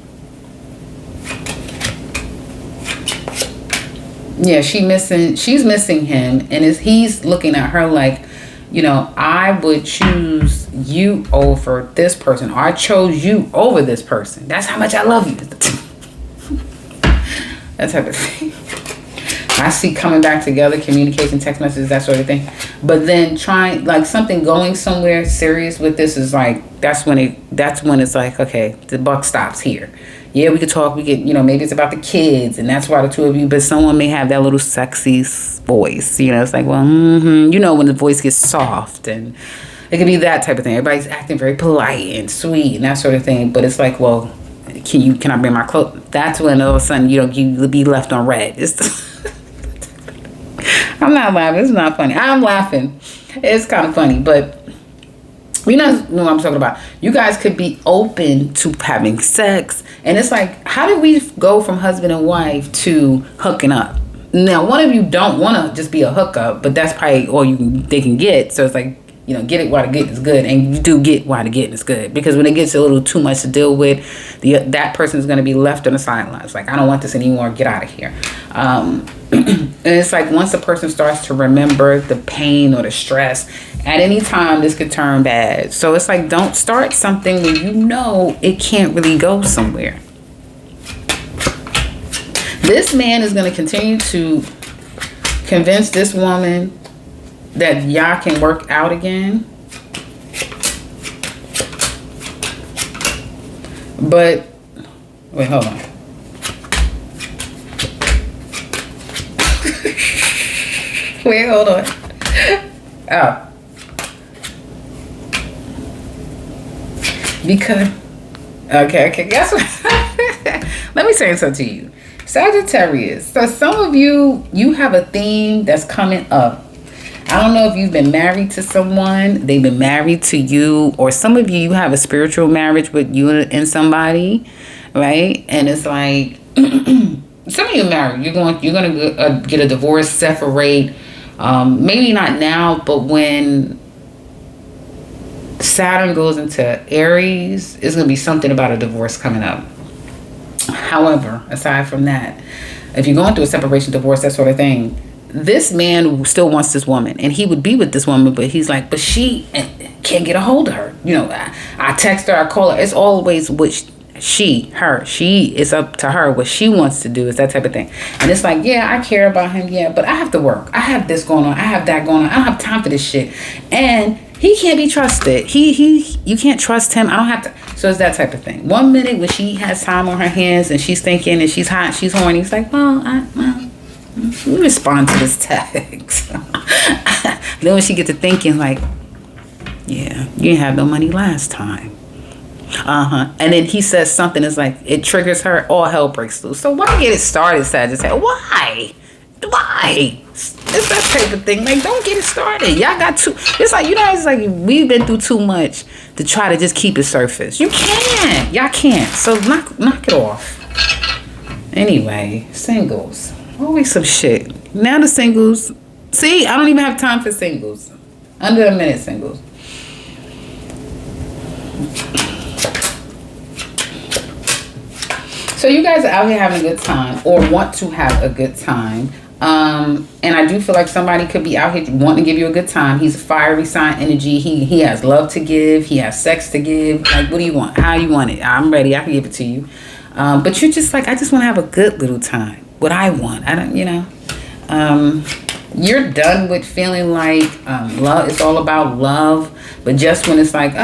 Yeah, she's missing him, and he's looking at her like, you know, I would choose you over this person, or I chose you over this person. That's how much I love you. That type of thing. I see coming back together, communication, text messages, that sort of thing. But then trying, like, something going somewhere serious with this is like, that's when it's like, okay, the buck stops here. Yeah, we could talk, you know, maybe it's about the kids, and that's why the two of you, but someone may have that little sexy voice, you know, it's like, well, you know, when the voice gets soft, and it could be that type of thing. Everybody's acting very polite and sweet and that sort of thing, but it's like, well, can I bring my clothes? That's when all of a sudden, you know, you be left on red. I'm not laughing. It's not funny. I'm laughing. It's kind of funny, but you know what I'm talking about. You guys could be open to having sex, and it's like, how did we go from husband and wife to hooking up? Now, one of you don't want to just be a hookup, but that's probably all they can get. So it's like, you know, get it while the getting is good, and you do get while the getting is good. Because when it gets a little too much to deal with, that person is going to be left on the sidelines. Like, I don't want this anymore. Get out of here. And it's like once a person starts to remember the pain or the stress, at any time this could turn bad. So it's like, don't start something when you know it can't really go somewhere. This man is going to continue to convince this woman that y'all can work out again. But, wait, hold on. Wait, hold on. Oh. Because, okay, guess what? Let me say something to you. Sagittarius. So some of you have a theme that's coming up. I don't know if you've been married to someone, they've been married to you, or some of you have a spiritual marriage with you and somebody, right? And it's like, some of you are married. You're gonna get a divorce, separate. Maybe not now, but when Saturn goes into Aries, it's gonna be something about a divorce coming up. However, aside from that, if you're going through a separation, divorce, that sort of thing, this man still wants this woman, and he would be with this woman, but he's like, but she can't get a hold of her. You know, I text her, I call her. It's always she, it's up to her. What she wants to do is that type of thing. And it's like, yeah, I care about him. Yeah, but I have to work. I have this going on. I have that going on. I don't have time for this shit. And he can't be trusted. You can't trust him. I don't have to. So it's that type of thing. 1 minute when she has time on her hands and she's thinking and she's hot, she's horny. It's like, well, let me respond to this text. Then when she get to thinking, like, yeah, you didn't have no money last time. And then he says something that's like, it triggers her, all hell breaks loose. So why get it started, Sagittarius? Why? It's that type of thing. Like, don't get it started. Y'all got too. It's like, you know, it's like we've been through too much to try to just keep it surface. You can't. Y'all can't. So knock it off. Anyway, singles. Always some shit. Now the singles. See, I don't even have time for singles. Under a minute singles. So you guys are out here having a good time, or want to have a good time. And I do feel like somebody could be out here wanting to give you a good time. He's a fiery sign energy. He has love to give. He has sex to give. Like, what do you want? How you want it? I'm ready. I can give it to you. But you're just like, I just want to have a good little time. What I want. I don't, you know. You're done with feeling like love. It's all about love. But just when it's like,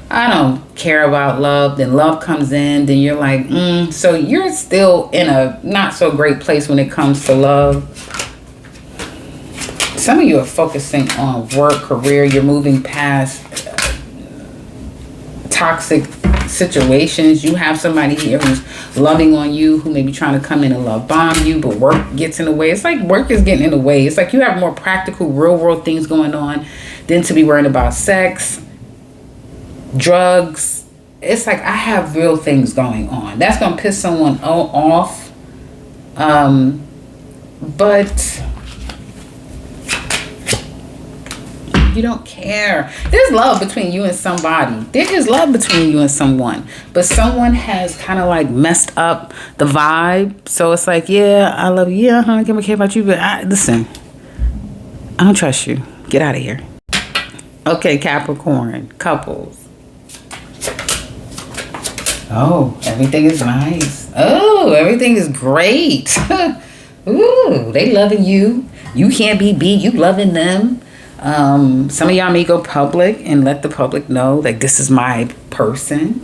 I don't care about love, then love comes in, then you're like, so you're still in a not so great place when it comes to love. Some of you are focusing on work, career. You're moving past toxic situations. You have somebody here who's loving on you, who may be trying to come in and love bomb you, but work gets in the way. It's like work is getting in the way. It's like you have more practical, real world things going on than to be worrying about sex, drugs. It's like I have real things going on. That's gonna piss someone off. But you don't care. There's love between you and somebody. There is love between you and someone. But someone has kind of like messed up the vibe. So it's like, yeah, I love you. Yeah, I don't care about you. But listen, I don't trust you. Get out of here. Okay, Capricorn, couples. Oh, everything is nice. Oh, everything is great. Ooh, they loving you. You can't be beat. You loving them. Some of y'all may go public and let the public know, like, this is my person.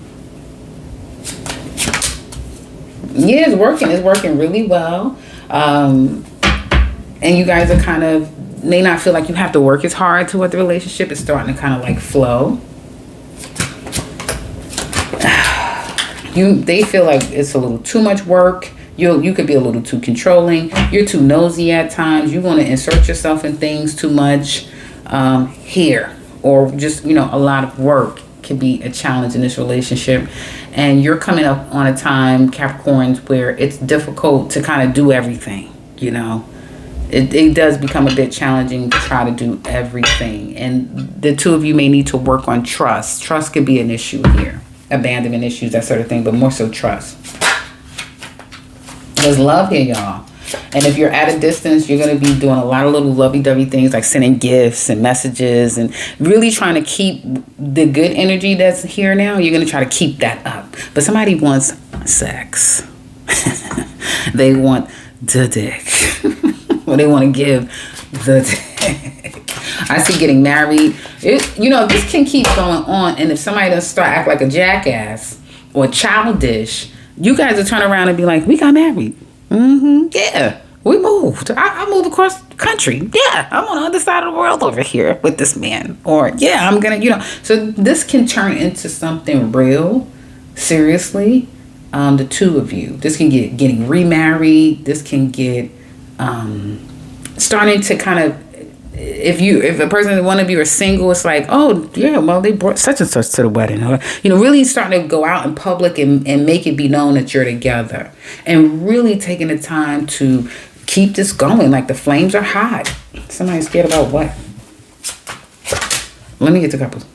Yeah, it's working. It's working really well. And you guys are kind of, may not feel like you have to work as hard toward the relationship. It's starting to kind of like flow. They feel like it's a little too much work. You could be a little too controlling. You're too nosy at times. You want to insert yourself in things too much here. Or just, you know, a lot of work can be a challenge in this relationship. And you're coming up on a time, Capricorns, where it's difficult to kind of do everything. you know, it does become a bit challenging to try to do everything. And the two of you may need to work on trust. Trust could be an issue here. Abandonment issues, that sort of thing, but more so trust. There's love here, y'all. And if you're at a distance, you're going to be doing a lot of little lovey-dovey things like sending gifts and messages and really trying to keep the good energy that's here now. You're going to try to keep that up. But somebody wants sex. They want the dick. Or they want to give the dick. I see getting married. You know, this can keep going on. And if somebody doesn't start act like a jackass or childish, you guys will turn around and be like, we got married. Yeah, we moved. I moved across the country. Yeah, I'm on the other side of the world over here with this man. Or, yeah, I'm going to, you know. So this can turn into something real, seriously, the two of you. This can get getting remarried. This can get starting to kind of, if a person, one of you are single, it's like, oh, yeah, well, they brought such and such to the wedding. Or, you know, really starting to go out in public and make it be known that you're together. And really taking the time to keep this going. Like the flames are hot. Somebody's scared about what? Let me get to couples.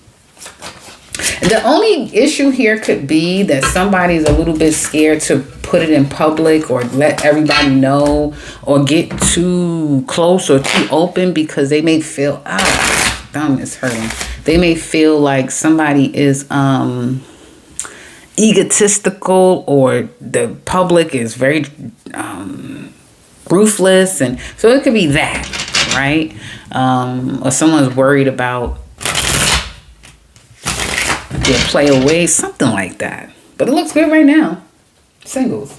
The only issue here could be that somebody's a little bit scared to put it in public or let everybody know or get too close or too open because they may feel, thumb is hurting. They may feel like somebody is egotistical or the public is very ruthless. And so it could be that, right? Or someone's worried about their play away, something like that. But it looks good right now. Singles.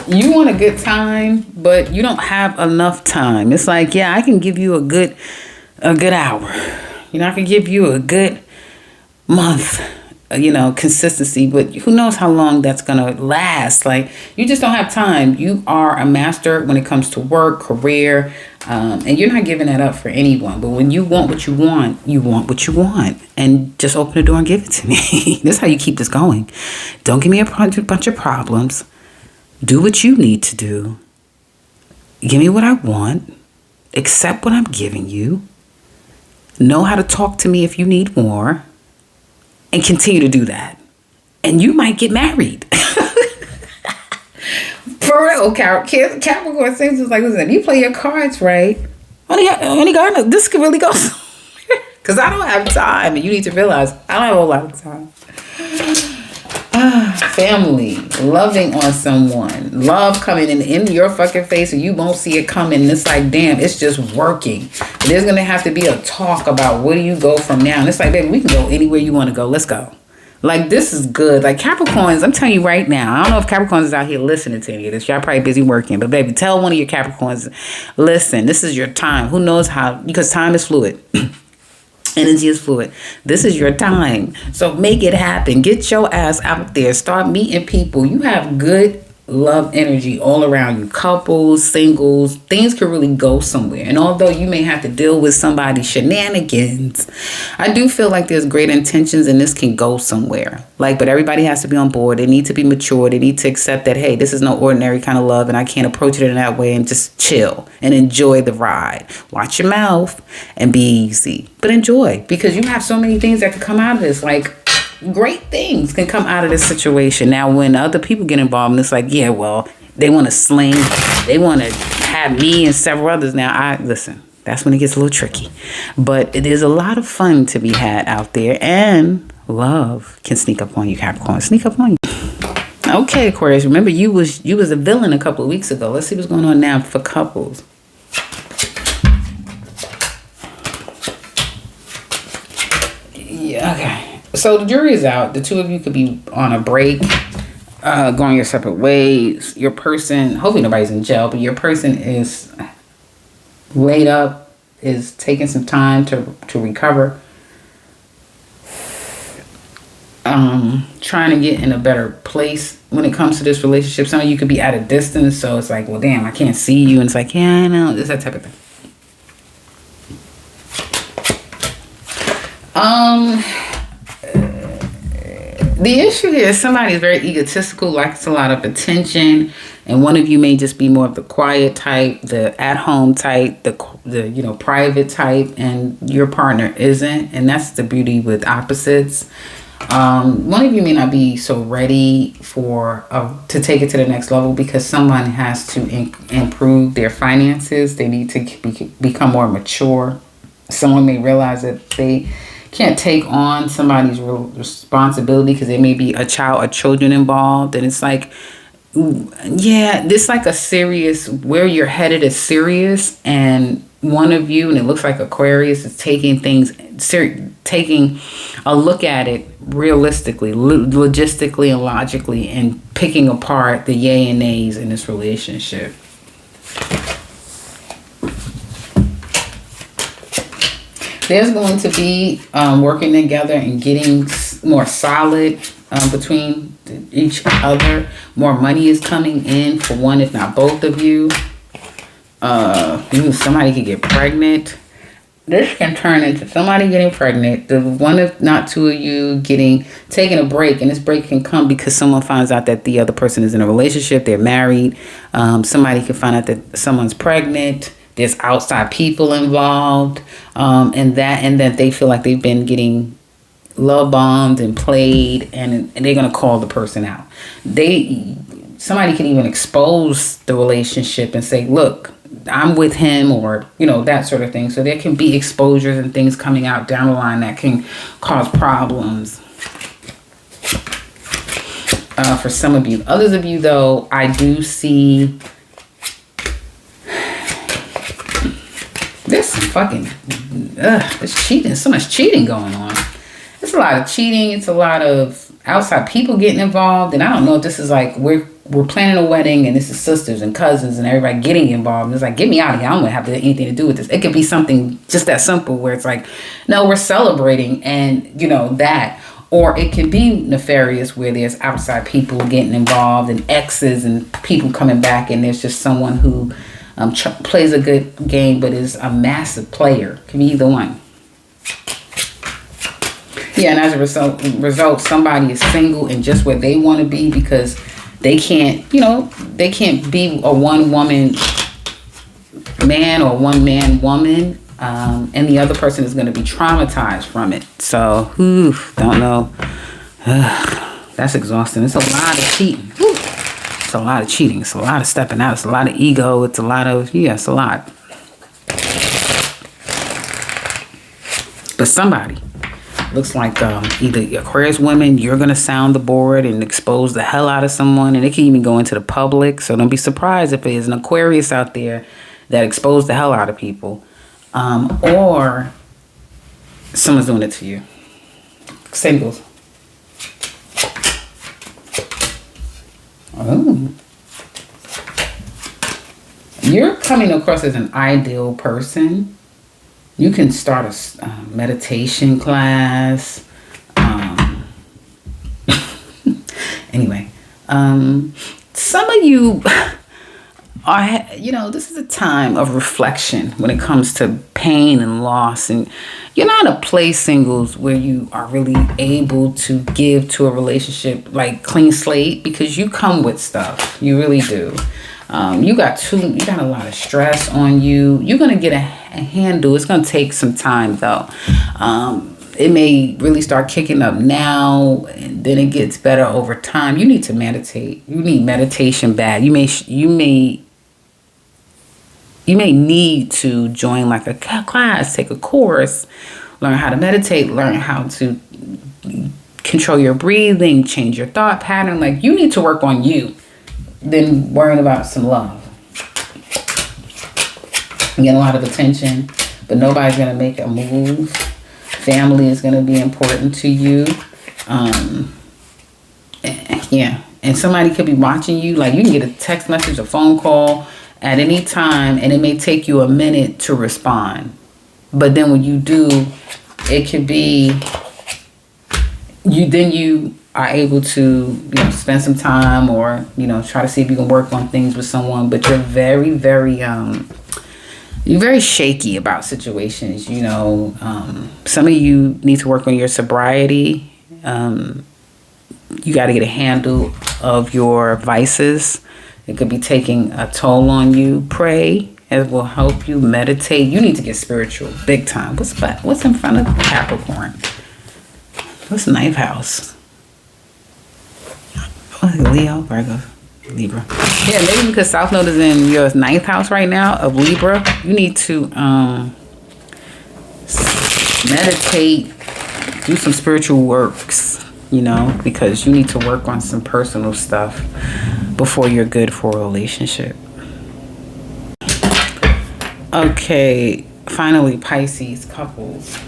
You want a good time, but you don't have enough time. It's like, yeah, I can give you a good hour. You know, I can give you a good month, you know, consistency, but who knows how long that's going to last. Like, you just don't have time. You are a master when it comes to work, career, and you're not giving that up for anyone. But when you want what you want, you want what you want. And just open the door and give it to me. This is how you keep this going. Don't give me a bunch of problems. Do what you need to do. Give me what I want. Accept what I'm giving you. Know how to talk to me if you need more. And continue to do that. And you might get married. For real, Capricorn things is like, listen, you play your cards right. Honey, God, this could really go somewhere. Because I don't have time. And you need to realize I don't have a lot of time. Family, loving on someone, love coming in your fucking face and you won't see it coming. It's like, damn, it's just working. There's going to have to be a talk about where do you go from now. And it's like, baby, we can go anywhere you want to go. Let's go. Like, this is good. Like, Capricorns, I'm telling you right now, I don't know if Capricorns is out here listening to any of this. Y'all probably busy working. But, baby, tell one of your Capricorns, listen, this is your time. Who knows how, because time is fluid. Energy is fluid. This is your time. So make it happen. Get your ass out there. Start meeting people. You have good love energy all around you. Couples, singles, things could really go somewhere. And although you may have to deal with somebody's shenanigans, I do feel like there's great intentions and this can go somewhere. Like, but everybody has to be on board. They need to be mature. They need to accept that, hey, this is no ordinary kind of love and I can't approach it in that way, and just chill and enjoy the ride. Watch your mouth and be easy. But enjoy, because you have so many things that could come out of this. Like, great things can come out of this situation. Now, when other people get involved, and it's like, yeah, well, they want to sling, they want to have me and several others. Now, listen, that's when it gets a little tricky. But it is a lot of fun to be had out there, and love can sneak up on you, Capricorn. Sneak up on you. Okay, Aquarius, remember you was a villain a couple of weeks ago. Let's see what's going on now for couples. Yeah, okay. So the jury is out. The two of you could be on a break, going your separate ways. Your person, hopefully nobody's in jail, but your person is laid up, is taking some time to recover. Trying to get in a better place when it comes to this relationship. Some of you could be at a distance, so it's like, well, damn, I can't see you. And it's like, yeah, I know. It's that type of thing. The issue here is somebody is very egotistical, likes a lot of attention, and one of you may just be more of the quiet type, the at-home type, the private type, and your partner isn't. And that's the beauty with opposites. One of you may not be so ready to take it to the next level because someone has to improve their finances. They need to become more mature. Someone may realize that they can't take on somebody's responsibility because there may be a child or children involved, and it's like, yeah, this like a serious, where you're headed is serious, and one of you, and it looks like Aquarius, is taking a look at it realistically, logistically, and logically, and picking apart the yay and nays in this relationship. There's going to be working together and getting more solid between each other. More money is coming in for one, if not both of you. Somebody could get pregnant. This can turn into somebody getting pregnant. The one, if not two of you, taking a break. And this break can come because someone finds out that the other person is in a relationship. They're married. Somebody can find out that someone's pregnant. There's outside people involved, and that they feel like they've been getting love bombed and played, and they're gonna call the person out. Somebody can even expose the relationship and say, "Look, I'm with him," or that sort of thing. So there can be exposures and things coming out down the line that can cause problems for some of you. Others of you, though, I do see. There's there's cheating. So much cheating going on. It's a lot of cheating. It's a lot of outside people getting involved. And I don't know if this is like we're planning a wedding and this is sisters and cousins and everybody getting involved. It's like, get me out of here. I don't want to have anything to do with this. It could be something just that simple where it's like, no, we're celebrating and that. Or it can be nefarious where there's outside people getting involved and exes and people coming back, and there's just someone who plays a good game but is a massive player. Can be either one. Yeah, and as a result, somebody is single and just where they want to be because they can't be a one-woman man or one-man woman, and the other person is going to be traumatized from it. So, don't know. That's exhausting. It's a lot of cheating. It's a lot of cheating. It's a lot of stepping out. It's a lot of ego. It's a lot of, it's a lot. But somebody, looks like either Aquarius women, you're going to sound the board and expose the hell out of someone. And it can even go into the public. So don't be surprised if there's an Aquarius out there that exposed the hell out of people. Or someone's doing it to you. Singles. Oh. You're coming across as an ideal person. You can start a meditation class. Anyway, some of you are, this is a time of reflection when it comes to pain and loss. And you're not a place, singles, where you are really able to give to a relationship like clean slate, because you come with stuff. You really do. You got a lot of stress on you. You're going to get a handle. It's going to take some time though. It may really start kicking up now, and then it gets better over time. You need to meditate. You need meditation bad. You may need to join like a class, take a course, learn how to meditate, learn how to control your breathing, change your thought pattern. Like, you need to work on you than worrying about some love. You get a lot of attention, but nobody's going to make a move. Family is going to be important to you. And somebody could be watching you. Like, you can get a text message, a phone call at any time, and it may take you a minute to respond. But then when you do, it could be you are able to spend some time, or try to see if you can work on things with someone. But you're very, very you're very shaky about situations. Some of you need to work on your sobriety. you got to get a handle of your vices. It could be taking a toll on you. Pray. It will help you. Meditate. You need to get spiritual big time. What's in front of Capricorn? What's ninth house? Leo, Virgo, Libra. Yeah, maybe because South Node is in your ninth house right now of Libra. You need to meditate, do some spiritual works, you know, because you need to work on some personal stuff before you're good for a relationship. Okay, finally, Pisces couples.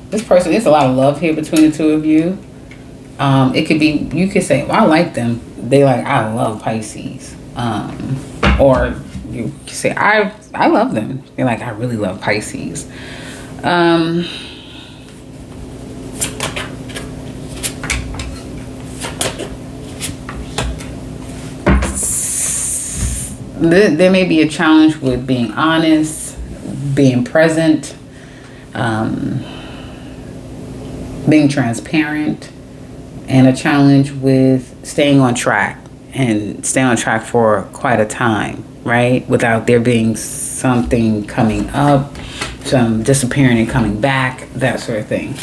This person, there's a lot of love here between the two of you. It could be, you could say, well, I like them. They like, I love Pisces. Or you could say, I love them. They're like, I really love Pisces. There may be a challenge with being honest, being present, being transparent, and a challenge with staying on track and staying on track for quite a time, right? Without there being something coming up, some disappearing and coming back, that sort of thing.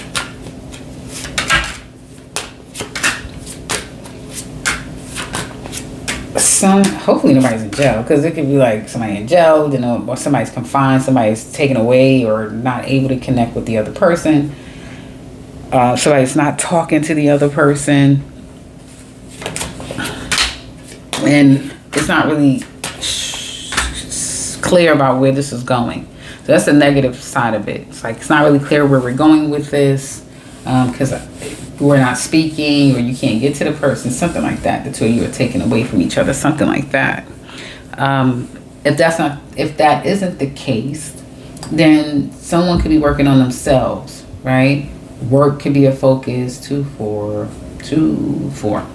Hopefully nobody's in jail, because it could be like somebody in jail, you know, or somebody's confined, somebody's taken away or not able to connect with the other person. Somebody's not talking to the other person, and it's not really clear about where this is going. So that's the negative side of it. It's like it's not really clear where we're going with this, because we're not speaking, or you can't get to the person, something like that. The two of you are taken away from each other, something like that. If that isn't the case, then someone could be working on themselves, right? Work could be a focus. 2, 4,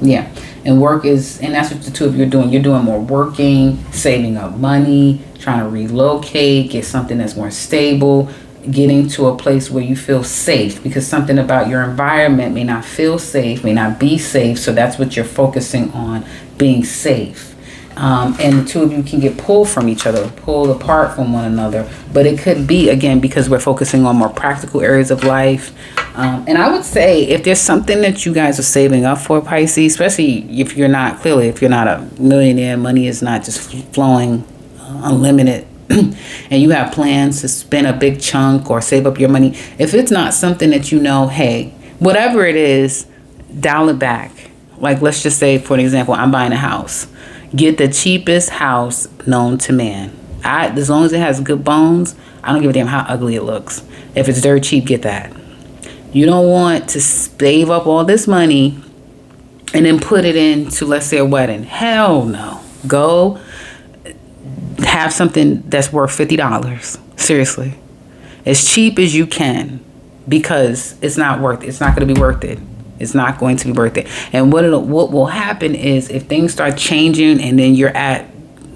yeah. And work is, and that's what the two of you are doing. You're doing more working, saving up money, trying to relocate, get something that's more stable, getting to a place where you feel safe, because something about your environment may not feel safe, may not be safe. So that's what you're focusing on, being safe. And the two of you can get pulled from each other, pulled apart from one another. But it could be, again, because we're focusing on more practical areas of life. And I would say if there's something that you guys are saving up for, Pisces, especially if you're not a millionaire, money is not just flowing unlimited, and you have plans to spend a big chunk or save up your money. If it's not something that you know, hey, whatever it is, dial it back. Like, let's just say, for an example, I'm buying a house. Get the cheapest house known to man. As long as it has good bones, I don't give a damn how ugly it looks. If it's dirt cheap, get that. You don't want to save up all this money and then put it into, let's say, a wedding. Hell no. Go have something that's worth $50. Seriously. As cheap as you can, because it's not going to be worth it. It's not going to be worth it. And what will happen is, if things start changing and then you're at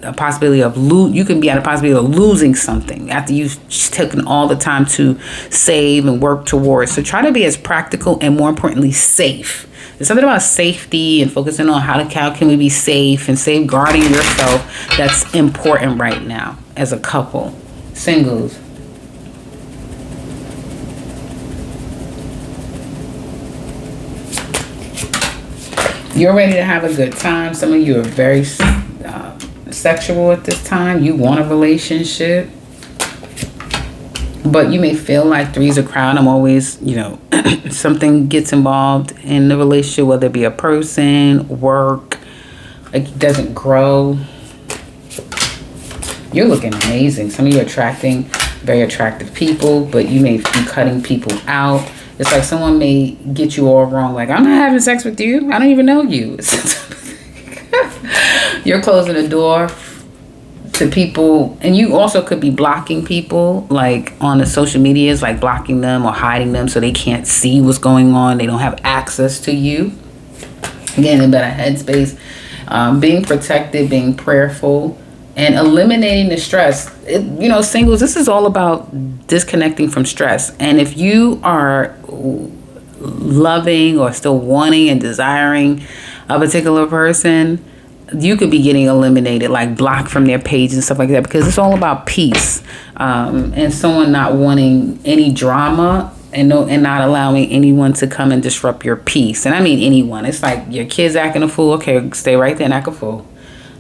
a possibility of you can be at a possibility of losing something after you've taken all the time to save and work towards. So try to be as practical and, more importantly, safe. There's something about safety and focusing on how can we be safe and safeguarding yourself that's important right now as a couple. Singles. You're ready to have a good time. Some of you are very sexual at this time. You want a relationship, but you may feel like three's a crowd. I'm always, something gets involved in the relationship, whether it be a person, work, it doesn't grow. You're looking amazing. Some of you are attracting very attractive people, but you may be cutting people out. It's like someone may get you all wrong. Like, I'm not having sex with you. I don't even know you. You're closing the door to people. And you also could be blocking people, like on the social medias, like blocking them or hiding them so they can't see what's going on. They don't have access to you. Again, in better headspace. Being protected, being prayerful. and eliminating the stress. You know, singles, this is all about disconnecting from stress. And if you are loving or still wanting and desiring a particular person, you could be getting eliminated, like blocked from their page and stuff like that, because it's all about peace, and someone not wanting any drama and not allowing anyone to come and disrupt your peace. And I mean anyone. It's like your kids acting a fool. Okay, stay right there and act a fool.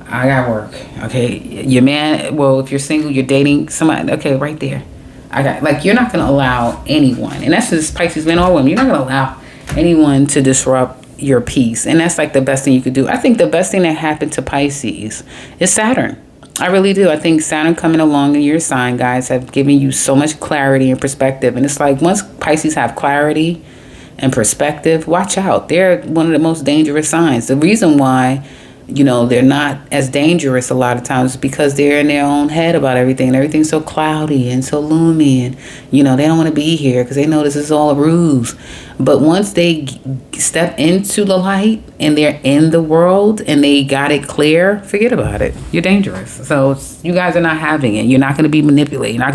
I got work. Okay, your man. Well, if you're single, you're dating somebody. Okay, right there. You're not gonna allow anyone, and that's just Pisces, men or women. You're not gonna allow anyone to disrupt your peace, and that's like the best thing you could do. I think the best thing that happened to Pisces is Saturn. I really do. I think Saturn coming along in your sign, guys, have given you so much clarity and perspective. And it's like once Pisces have clarity and perspective, watch out. They're one of the most dangerous signs. The reason why, you know, they're not as dangerous a lot of times because they're in their own head about everything. And everything's so cloudy and so gloomy. And, you know, they don't want to be here because they know this is all a ruse. But once they step into the light and they're in the world and they got it clear, forget about it. You're dangerous. So you guys are not having it. You're not going to be manipulated. You're not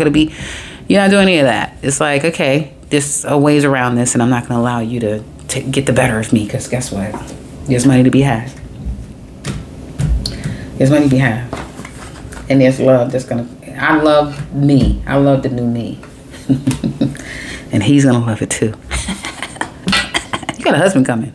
doing any of that. It's like, okay, there's a ways around this, and I'm not going to allow you to get the better of me, because guess what? There's money to be had. There's money to be had. And there's love I love me. I love the new me. And he's going to love it too. You got a husband coming.